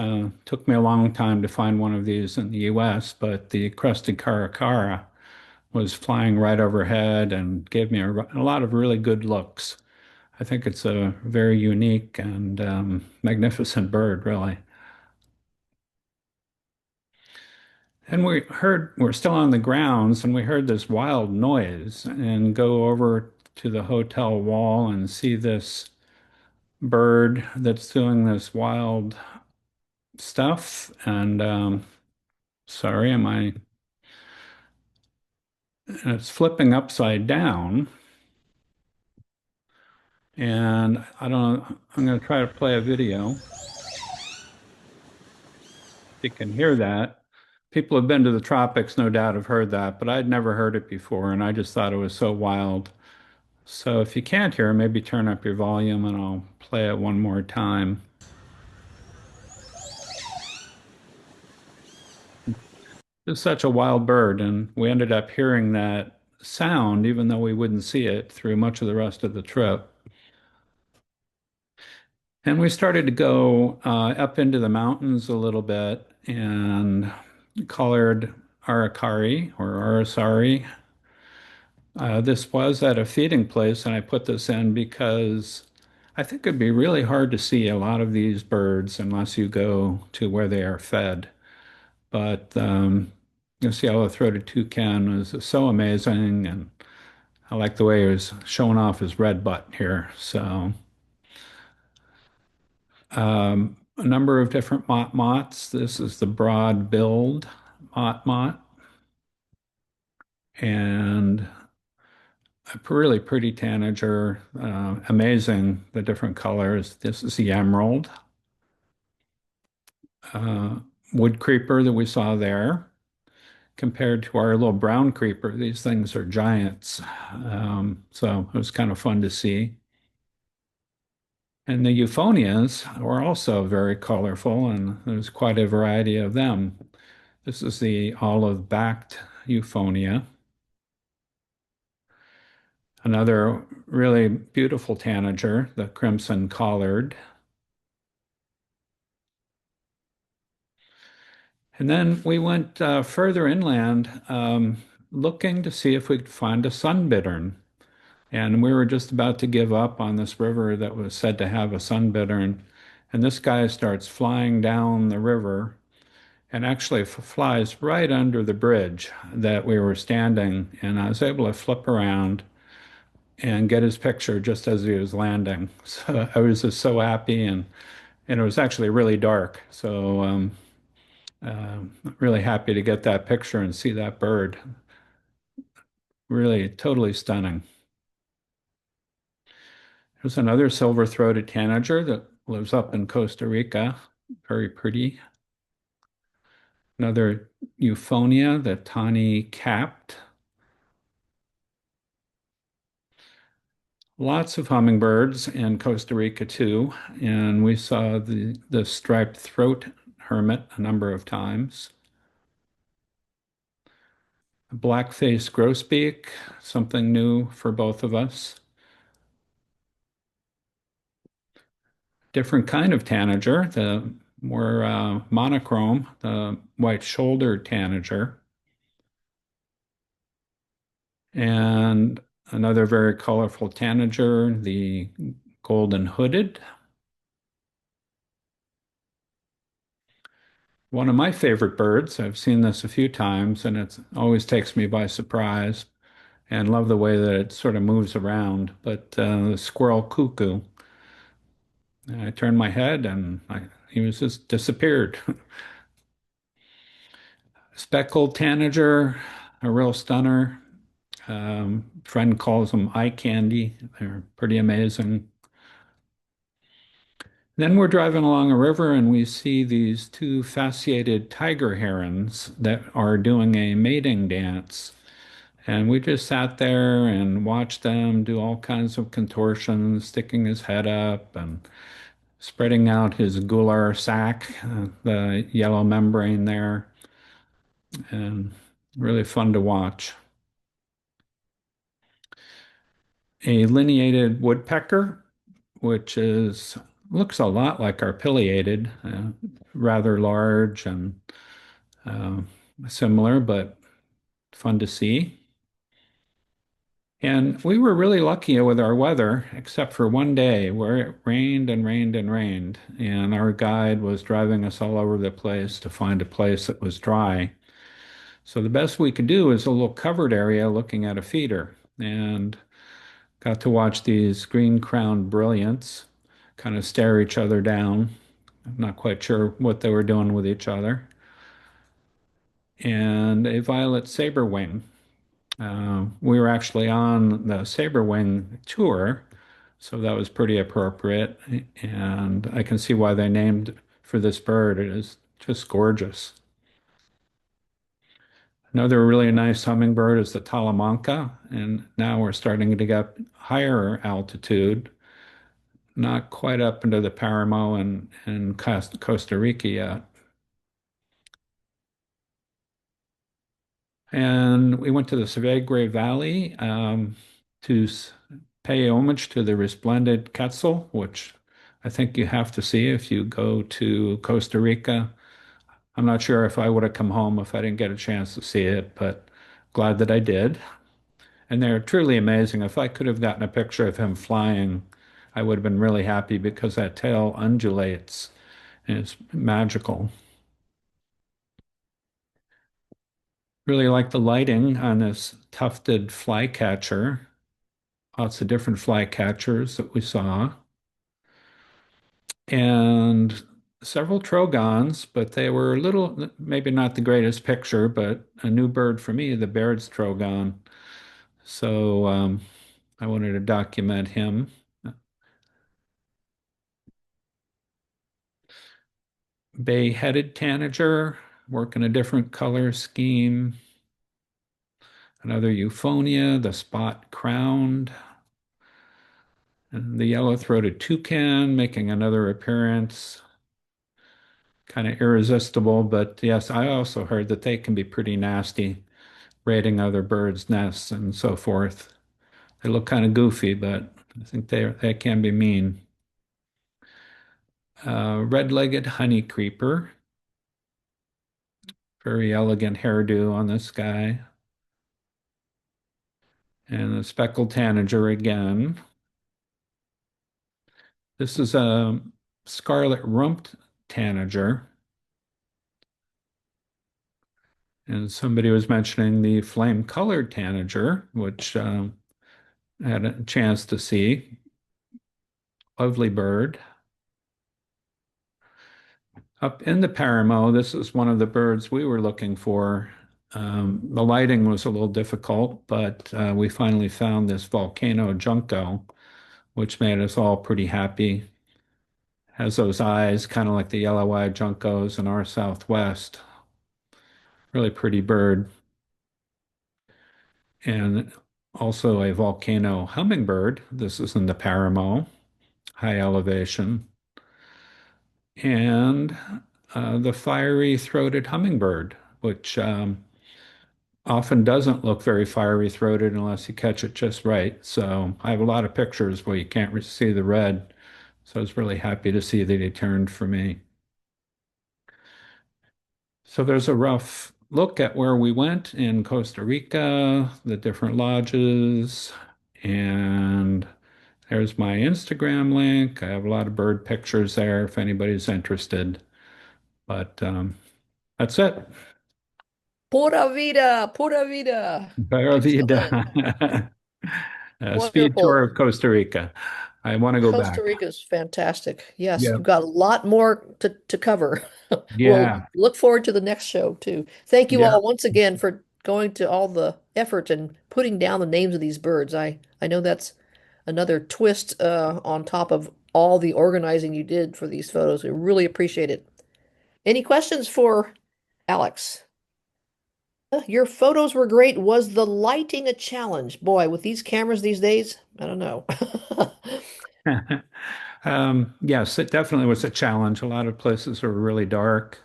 took me a long time to find one of these in the US, but the crested caracara was flying right overhead and gave me a lot of really good looks. I think it's a very unique and magnificent bird, really. And we're still on the grounds, and we heard this wild noise and go over to the hotel wall and see this bird that's doing this wild stuff. And sorry, it's flipping upside down. And I don't know, I'm going to try to play a video. You can hear that. People have been to the tropics, no doubt have heard that, but I'd never heard it before, and I just thought it was so wild. So if you can't hear, maybe turn up your volume and I'll play it one more time. It's such a wild bird, and we ended up hearing that sound even though we wouldn't see it through much of the rest of the trip. And we started to go up into the mountains a little bit and collared aracari or aracari. This was at a feeding place, and I put this in because I think it'd be really hard to see a lot of these birds unless you go to where they are fed. But you'll see how the throated toucan was so amazing, and I like the way he was showing off his red butt here. So a number of different mott-motts. This is the broad-billed mott-mott, and a really pretty tanager, amazing the different colors. This is the emerald uh, wood creeper that we saw there. Compared to our little brown creeper, these things are giants. So it was kind of fun to see. And the euphonias were also very colorful, and there's quite a variety of them. This is the olive-backed euphonia. Another really beautiful tanager, the crimson collared. And then we went further inland, looking to see if we could find a sunbittern. And we were just about to give up on this river that was said to have a sunbittern. And this guy starts flying down the river and actually flies right under the bridge that we were standing. And I was able to flip around and get his picture just as he was landing. So I was just so happy. And it was actually really dark. So Really happy to get that picture and see that bird. Really totally stunning. There's another silver-throated tanager that lives up in Costa Rica. Very pretty. Another euphonia, the tawny capped. Lots of hummingbirds in Costa Rica too, and we saw the striped throat hermit a number of times. Black-faced grosbeak, something new for both of us. Different kind of tanager, the more monochrome, the white-shouldered tanager. And another very colorful tanager, the golden hooded. One of my favorite birds, I've seen this a few times and it always takes me by surprise and love the way that it sort of moves around, but the squirrel cuckoo. I turned my head and he was just disappeared. Speckled tanager, a real stunner. Friend calls them eye candy. They're pretty amazing. Then we're driving along a river and we see these two fasciated tiger herons that are doing a mating dance. And we just sat there and watched them do all kinds of contortions, sticking his head up and spreading out his gular sac, the yellow membrane there, and really fun to watch. A lineated woodpecker, which looks a lot like our pileated, rather large and similar, but fun to see. And we were really lucky with our weather, except for one day where it rained and rained and rained. And our guide was driving us all over the place to find a place that was dry. So the best we could do is a little covered area looking at a feeder. And got to watch these green-crowned brilliants kind of stare each other down. I'm not quite sure what they were doing with each other. And a violet saberwing. We were actually on the saberwing tour, so that was pretty appropriate. And I can see why they named for this bird. It is just gorgeous. Another really nice hummingbird is the talamanca, and now we're starting to get higher altitude, not quite up into the Paramo and Costa Rica yet. And we went to the Savagre Valley to pay homage to the resplendent quetzal, which I think you have to see if you go to Costa Rica. I'm not sure if I would have come home if I didn't get a chance to see it, but glad that I did. And they're truly amazing. If I could have gotten a picture of him flying, I would have been really happy because that tail undulates and it's magical. Really like the lighting on this tufted flycatcher. Lots of different flycatchers that we saw. And several trogons, but they were a little, maybe not the greatest picture, but a new bird for me, the Baird's trogon. So I wanted to document him. Bay-headed tanager, working a different color scheme. Another euphonia, the spot-crowned. And the yellow-throated toucan making another appearance. Kind of irresistible, but yes, I also heard that they can be pretty nasty, raiding other birds' nests and so forth. They look kind of goofy, but I think they can be mean. Red-legged honey creeper. Very elegant hairdo on this guy. And the speckled tanager again. This is a scarlet-rumped tanager. And somebody was mentioning the flame-colored tanager, which I had a chance to see. Lovely bird. Up in the Paramo, this is one of the birds we were looking for. The lighting was a little difficult, but we finally found this volcano junco, which made us all pretty happy. Has those eyes, kind of like the yellow-eyed juncos in our Southwest. Really pretty bird. And also a volcano hummingbird. This is in the Paramo, high elevation. And the fiery throated hummingbird, which often doesn't look very fiery throated unless you catch it just right. So I have a lot of pictures where you can't see the red. So I was really happy to see that he turned for me. So there's a rough look at where we went in Costa Rica, the different lodges, and there's my Instagram link. I have a lot of bird pictures there if anybody's interested. But that's it. Pura vida, pura vida. Para Excellent. vida. Speed tour Wonderful. of Costa Rica. I want to go Costa back. Rica is fantastic. Yes, Yeah. we've got a lot more to cover. We'll Yeah. look forward to the next show too. Thank you Yeah. all once again for going to all the effort and putting down the names of these birds. I know that's another twist on top of all the organizing you did for these photos. We really appreciate it. Any questions for Alex? Your photos were great. Was the lighting a challenge? Boy, with these cameras these days, I don't know. Yes, it definitely was a challenge. A lot of places are really dark,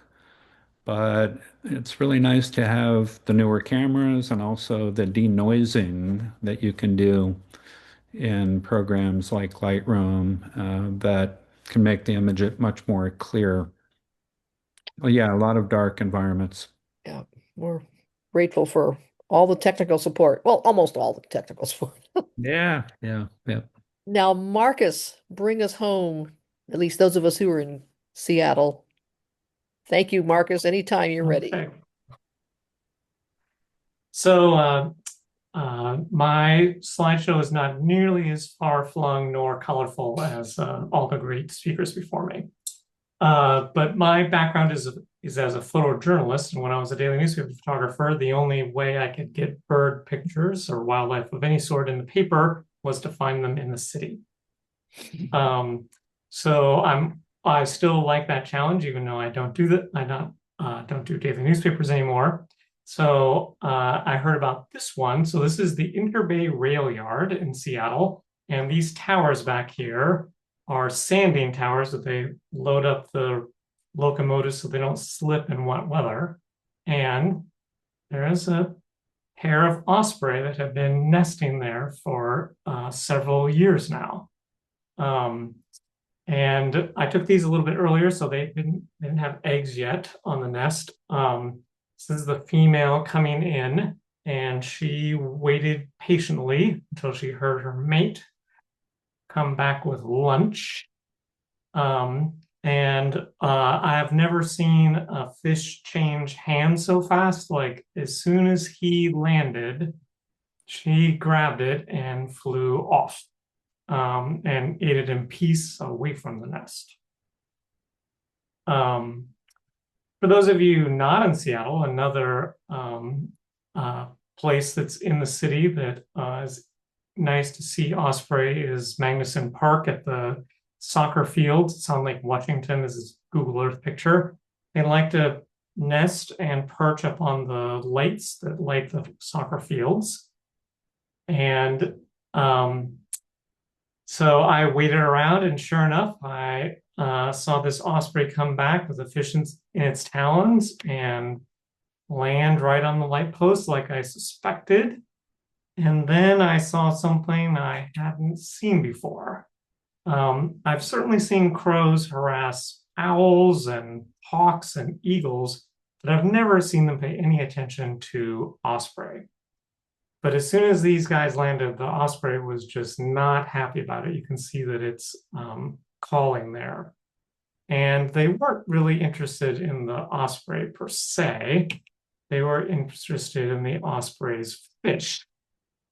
but it's really nice to have the newer cameras and also the denoising that you can do in programs like Lightroom that can make the image much more clear. Well, yeah, a lot of dark environments. Yeah, we're grateful for all the technical support. Well, almost all the technical support. Yeah, yeah, yeah. Now, Marcus, bring us home, at least those of us who are in Seattle. Thank you, Marcus. Anytime you're ready. Okay. So my slideshow is not nearly as far-flung nor colorful as all the great speakers before me. But my background is as a photojournalist, and when I was a daily newspaper photographer, the only way I could get bird pictures or wildlife of any sort in the paper was to find them in the city. So I still like that challenge, even though I don't do that. Don't do daily newspapers anymore. So I heard about this one. So this is the Interbay Rail Yard in Seattle, and these towers back here are sanding towers that they load up the locomotives so they don't slip in wet weather. And there's a pair of osprey that have been nesting there for several years now. And I took these a little bit earlier, so they didn't have eggs yet on the nest. This is the female coming in, and she waited patiently until she heard her mate come back with lunch. And I have never seen a fish change hands so fast. Like as soon as he landed, she grabbed it and flew off and ate it in peace away from the nest. For those of you not in Seattle, another place that's in the city that is nice to see osprey is Magnuson Park at the soccer fields. It's on Lake Washington. This is Google Earth picture. They like to nest and perch up on the lights that light the soccer fields. And so I waited around, and sure enough, I saw this osprey come back with a fish in its talons and land right on the light post like I suspected. And then I saw something I hadn't seen before. I've certainly seen crows harass owls and hawks and eagles, but I've never seen them pay any attention to osprey. But as soon as these guys landed, the osprey was just not happy about it. You can see that it's calling there. And they weren't really interested in the osprey per se. They were interested in the osprey's fish.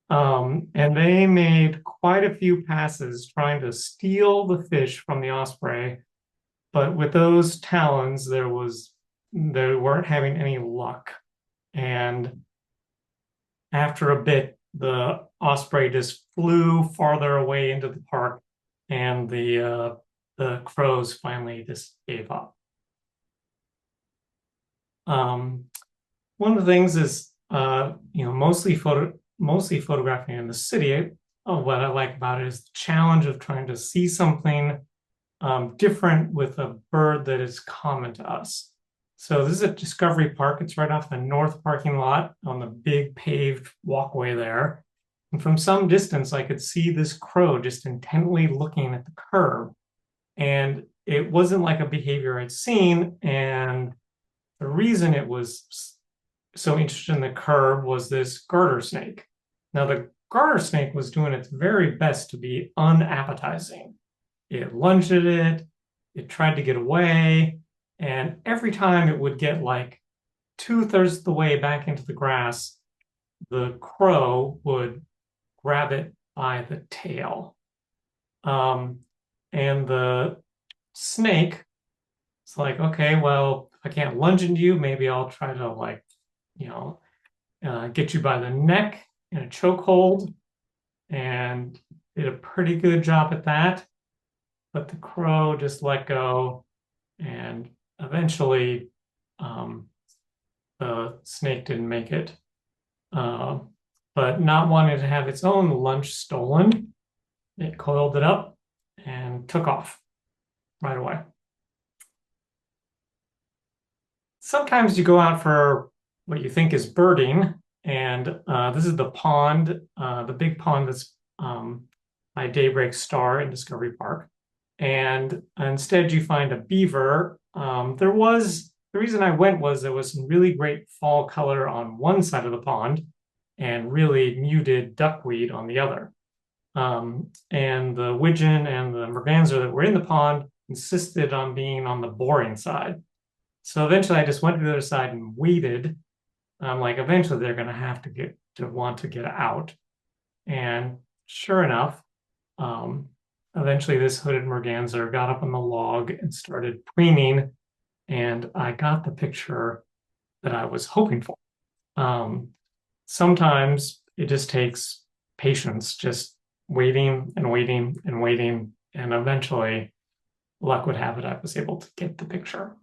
And they made quite a few passes trying to steal the fish from the osprey, but with those talons, they weren't having any luck. And after a bit, the osprey just flew farther away into the park, and the crows finally just gave up. One of the things is, mostly photographing in the city. What I like about it is the challenge of trying to see something different with a bird that is common to us. So this is at Discovery Park. It's right off the north parking lot on the big paved walkway there. And from some distance, I could see this crow just intently looking at the curb. And it wasn't like a behavior I'd seen. And the reason it was so interested in the curb was this garter snake. Now, the garter snake was doing its very best to be unappetizing. It lunged at it, it tried to get away, and every time it would get like 2/3 of the way back into the grass, the crow would grab it by the tail. And the snake, it's like, okay, well, if I can't lunge into you, maybe I'll try to get you by the neck in a chokehold, and did a pretty good job at that. But the crow just let go, and eventually the snake didn't make it. But not wanting to have its own lunch stolen, it coiled it up and took off right away. Sometimes you go out for what you think is birding, and this is the pond, the big pond that's by Daybreak Star in Discovery Park. And instead you find a beaver. The reason I went was there was some really great fall color on one side of the pond and really muted duckweed on the other. And the widgeon and the merganser that were in the pond insisted on being on the boring side. So eventually I just went to the other side and waited. Eventually they're going to have to want to get out. And sure enough, eventually this hooded merganser got up on the log and started preening, and I got the picture that I was hoping for. Sometimes it just takes patience, just waiting and waiting and waiting, and eventually, luck would have it, I was able to get the picture.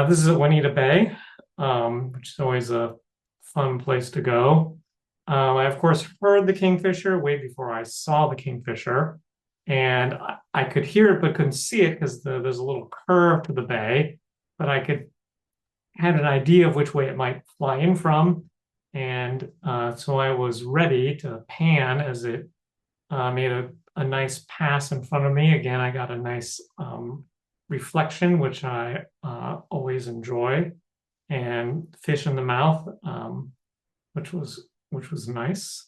This is at Juanita Bay, which is always a fun place to go. I, of course, heard the kingfisher way before I saw the kingfisher, and I could hear it but couldn't see it because there's a little curve to the bay, but I had an idea of which way it might fly in from, and so I was ready to pan as it made a nice pass in front of me. Again, I got a nice reflection, which I always enjoy, and fish in the mouth, which was nice.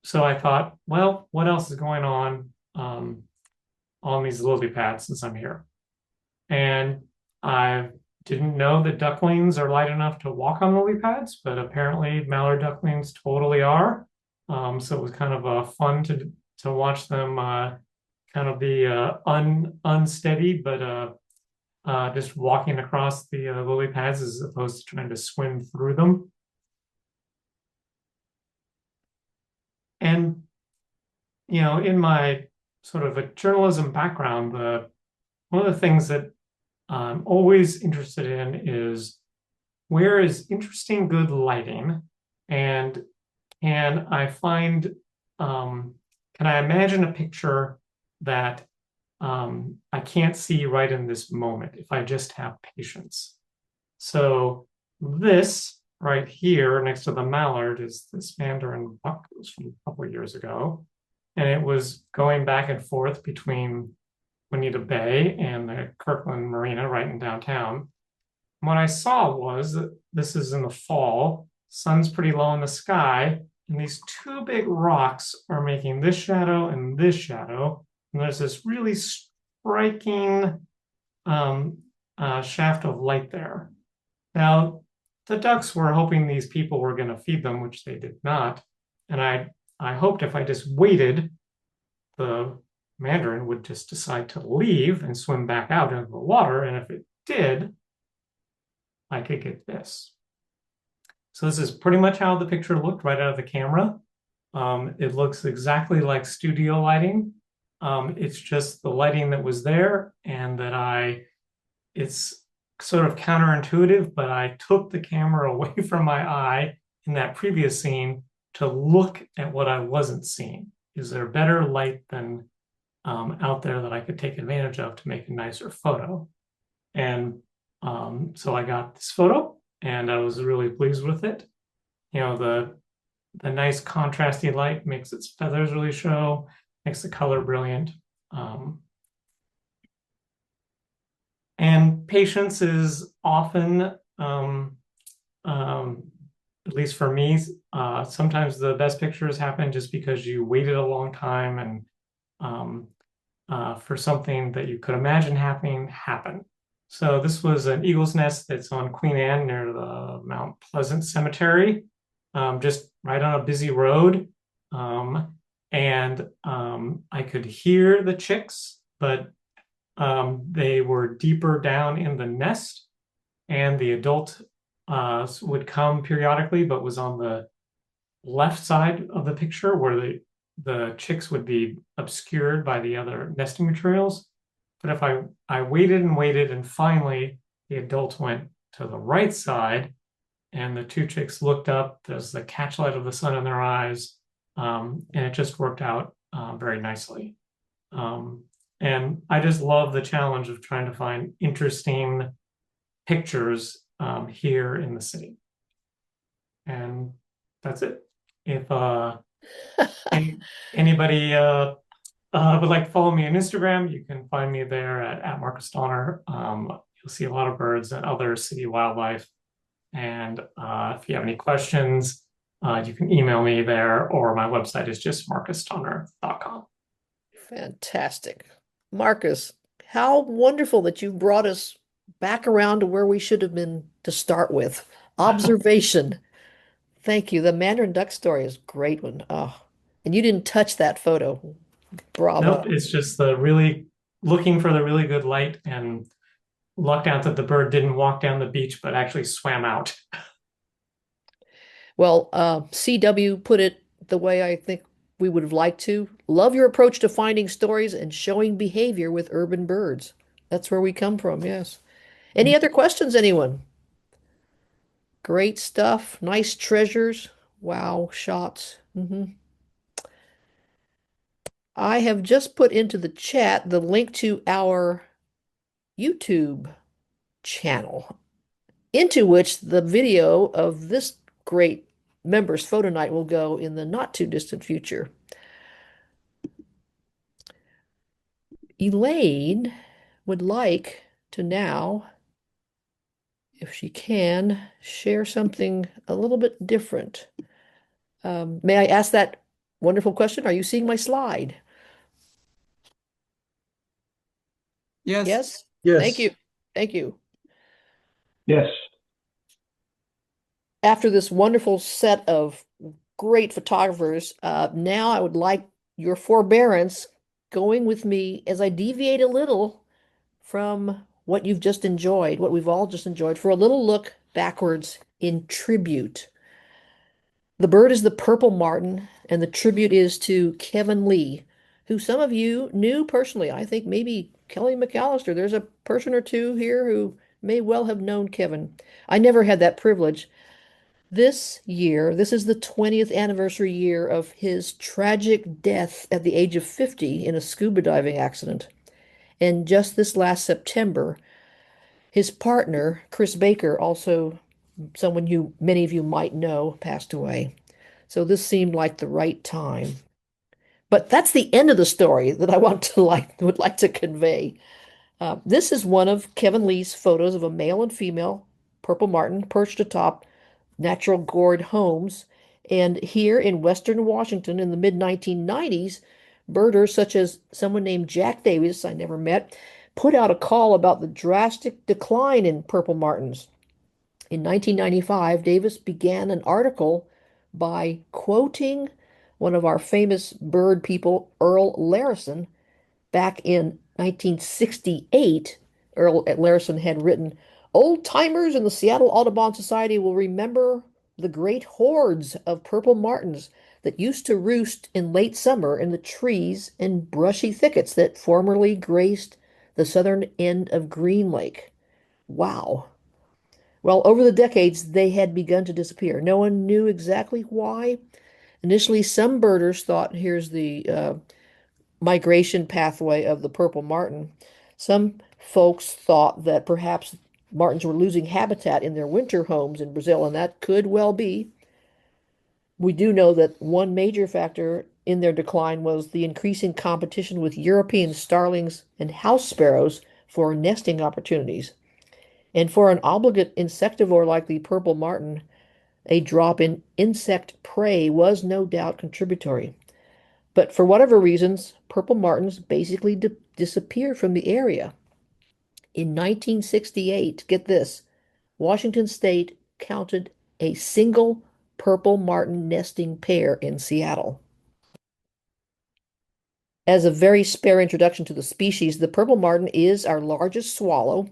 So I thought, well, what else is going on these lily pads since I'm here? And I didn't know that ducklings are light enough to walk on lily pads, but apparently mallard ducklings totally are. So it was kind of fun to watch them kind of be unsteady, but just walking across the lily pads as opposed to trying to swim through them. And, in my sort of a journalism background, one of the things that I'm always interested in is where is interesting, good lighting, and can I imagine a picture that I can't see right in this moment if I just have patience. So this right here next to the mallard is this mandarin buck. It was from a couple of years ago, and it was going back and forth between Juanita Bay and the Kirkland Marina right in downtown. And what I saw was that this is in the fall, sun's pretty low in the sky, and these two big rocks are making this shadow and this shadow, and there's this really striking shaft of light there. Now, the ducks were hoping these people were going to feed them, which they did not. And I hoped if I just waited, the mandarin would just decide to leave and swim back out into the water. And if it did, I could get this. So this is pretty much how the picture looked right out of the camera. It looks exactly like studio lighting. It's just the lighting that was there, and that it's sort of counterintuitive, but I took the camera away from my eye in that previous scene to look at what I wasn't seeing. Is there better light than out there that I could take advantage of to make a nicer photo? And so I got this photo, and I was really pleased with it. You know, the nice contrasty light makes its feathers really show, makes the color brilliant. And patience is often, at least for me, sometimes the best pictures happen just because you waited a long time and for something that you could imagine happening happen. So this was an eagle's nest that's on Queen Anne near the Mount Pleasant Cemetery, just right on a busy road. And I could hear the chicks, but they were deeper down in the nest, and the adult would come periodically, but was on the left side of the picture where the chicks would be obscured by the other nesting materials. But if I waited and waited, and finally the adult went to the right side, and the two chicks looked up. There's the catchlight of the sun in their eyes, and it just worked out very nicely. And I just love the challenge of trying to find interesting pictures here in the city. And that's it. If anybody would like to follow me on Instagram, you can find me there at Marcus Donner. You'll see a lot of birds and other city wildlife. And if you have any questions, you can email me there, or my website is just marcusdonner.com. Fantastic. Marcus, how wonderful that you brought us back around to where we should have been to start with. Observation. Thank you. The Mandarin duck story is a great one. Oh, and you didn't touch that photo. Bravo. Nope, it's just the really looking for the really good light, and lucked out that the bird didn't walk down the beach, but actually swam out. Well, CW put it the way I think we would have liked to. Love your approach to finding stories and showing behavior with urban birds. That's where we come from, yes. Any other questions, anyone? Great stuff. Nice treasures. Wow, shots. I have just put into the chat the link to our YouTube channel, into which the video of this great members photo night will go in the not too distant future. Elaine would like to now, if she can, share something a little bit different. May I ask that wonderful question? Are you seeing my slide? Yes. Yes? Yes. Thank you. Thank you. Yes. After this wonderful set of great photographers, now I would like your forbearance going with me as I deviate a little from what you've just enjoyed, what we've all just enjoyed, for a little look backwards in tribute. The bird is the purple martin, and the tribute is to Kevin Lee, who some of you knew personally. I think maybe Kelly McAllister. There's a person or two here who may well have known Kevin. I never had that privilege. This year, this is the 20th anniversary year of his tragic death at the age of 50 in a scuba diving accident. And just this last September, his partner, Chris Baker, also someone many of you might know, passed away. So this seemed like the right time. But that's the end of the story that I would like to convey. This is one of Kevin Lee's photos of a male and female purple martin perched atop natural gourd homes. And here in Western Washington in the mid-1990s, birders such as someone named Jack Davis, I never met, put out a call about the drastic decline in purple martins. In 1995, Davis began an article by quoting one of our famous bird people, Earl Larison, Back in 1968, Earl Larson had written, "Old timers in the Seattle Audubon Society will remember the great hordes of purple martins that used to roost in late summer in the trees and brushy thickets that formerly graced the southern end of Green Lake." Wow. Well, over the decades, they had begun to disappear. No one knew exactly why. Initially, some birders thought, here's the migration pathway of the purple martin. Some folks thought that perhaps martins were losing habitat in their winter homes in Brazil, and that could well be. We do know that one major factor in their decline was the increasing competition with European starlings and house sparrows for nesting opportunities. And for an obligate insectivore like the purple martin, a drop in insect prey was no doubt contributory. But for whatever reasons, purple martins basically disappeared from the area. In 1968, get this, Washington State counted a single purple martin nesting pair in Seattle. As a very spare introduction to the species, the purple martin is our largest swallow,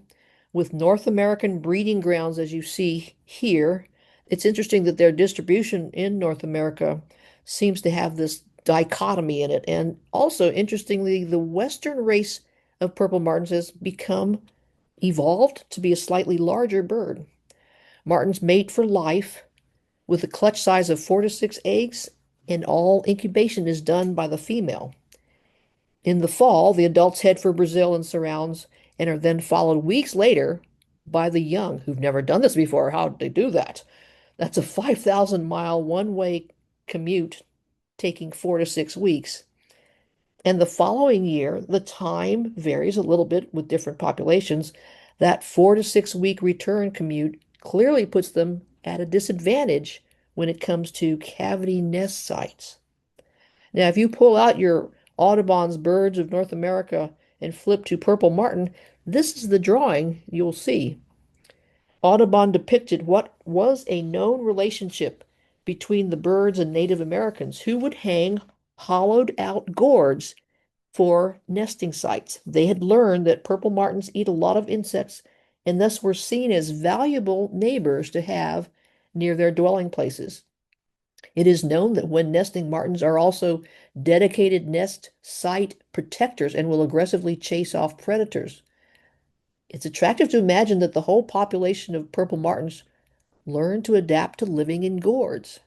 with North American breeding grounds, as you see here. It's interesting that their distribution in North America seems to have this dichotomy in it. And also, interestingly, the Western race of purple martins has evolved to be a slightly larger bird. Martins mate for life with a clutch size of 4 to 6 eggs, and all incubation is done by the female. In the fall, the adults head for Brazil and surrounds and are then followed weeks later by the young who've never done this before. How did they do that? That's a 5,000-mile one-way commute taking 4 to 6 weeks. And the following year, the time varies a little bit with different populations. That 4 to 6 week return commute clearly puts them at a disadvantage when it comes to cavity nest sites. Now, if you pull out your Audubon's Birds of North America and flip to purple martin, this is the drawing you'll see. Audubon depicted what was a known relationship between the birds and Native Americans who would hang hollowed out gourds for nesting sites. They had learned that purple martins eat a lot of insects and thus were seen as valuable neighbors to have near their dwelling places. It is known that when nesting martins are also dedicated nest site protectors and will aggressively chase off predators. It's attractive to imagine that the whole population of purple martins learned to adapt to living in gourds.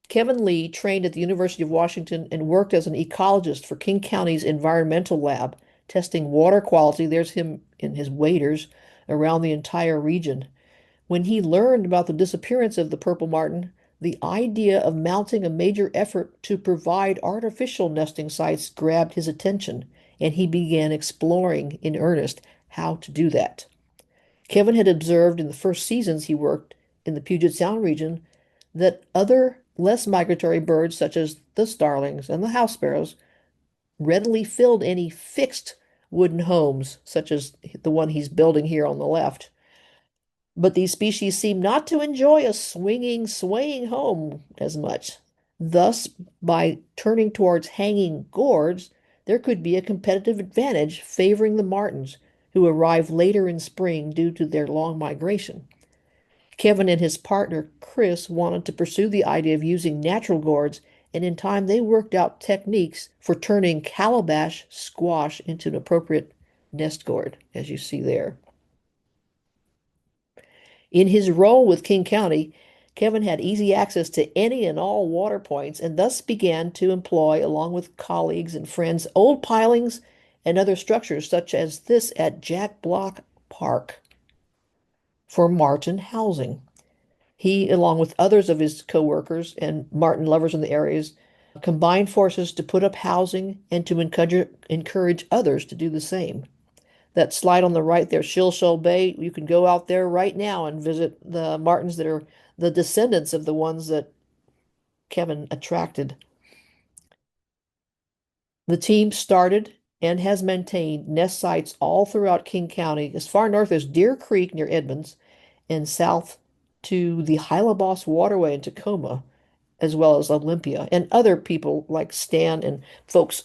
Kevin Lee trained at the University of Washington and worked as an ecologist for King County's environmental lab, testing water quality. There's him and his waders around the entire region. When he learned about the disappearance of the purple martin, the idea of mounting a major effort to provide artificial nesting sites grabbed his attention, and he began exploring in earnest how to do that. Kevin had observed in the first seasons he worked in the Puget Sound region that other less migratory birds, such as the starlings and the house sparrows, readily filled any fixed wooden homes, such as the one he's building here on the left. But these species seem not to enjoy a swinging, swaying home as much. Thus, by turning towards hanging gourds, there could be a competitive advantage favoring the martins, who arrive later in spring due to their long migration. Kevin and his partner, Chris, wanted to pursue the idea of using natural gourds, and in time they worked out techniques for turning calabash squash into an appropriate nest gourd, as you see there. In his role with King County, Kevin had easy access to any and all water points and thus began to employ, along with colleagues and friends, old pilings and other structures such as this at Jack Block Park for martin housing. He, along with others of his co-workers and martin lovers in the areas, combined forces to put up housing and to encourage others to do the same. That slide on the right there, Shill Shoal Bay, you can go out there right now and visit the martins that are the descendants of the ones that Kevin attracted. The team started and has maintained nest sites all throughout King County, as far north as Deer Creek near Edmonds, and south to the Hylaboss Waterway in Tacoma, as well as Olympia. And other people like Stan and folks,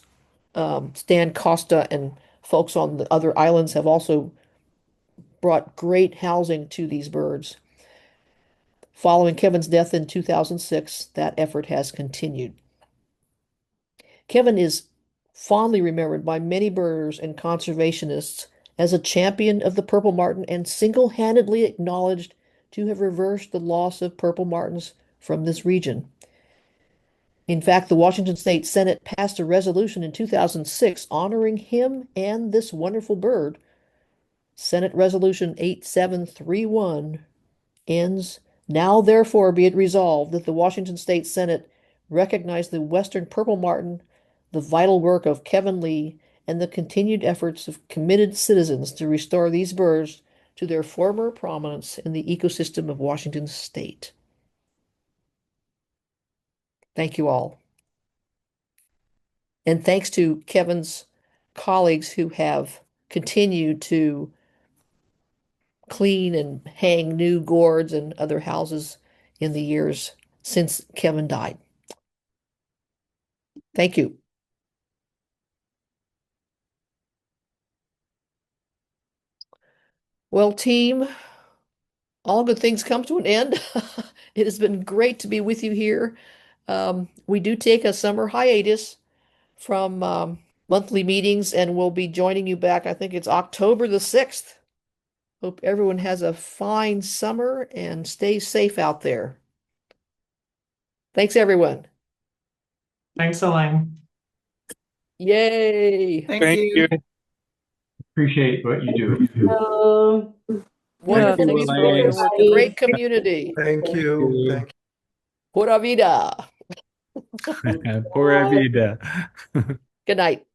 Stan Costa and folks on the other islands have also brought great housing to these birds. Following Kevin's death in 2006, that effort has continued. Kevin is fondly remembered by many birders and conservationists as a champion of the purple martin and single-handedly acknowledged to have reversed the loss of purple martins from this region. In fact, the Washington State Senate passed a resolution in 2006 honoring him and this wonderful bird. Senate Resolution 8731 ends, "Now therefore be it resolved that the Washington State Senate recognize the western purple martin, the vital work of Kevin Lee, and the continued efforts of committed citizens to restore these birds to their former prominence in the ecosystem of Washington State." Thank you all. And thanks to Kevin's colleagues who have continued to clean and hang new gourds and other houses in the years since Kevin died. Thank you. Well, team, all good things come to an end. It has been great to be with you here. We do take a summer hiatus from monthly meetings, and we'll be joining you back. I think it's October the 6th. Hope everyone has a fine summer and stay safe out there. Thanks, everyone. Thanks, Elaine. Yay. Thank you. Appreciate what you do. Wonderful to be Elaine. familiar with a great community. Thank you. Thank you. Pura vida. Pura vida. Good night.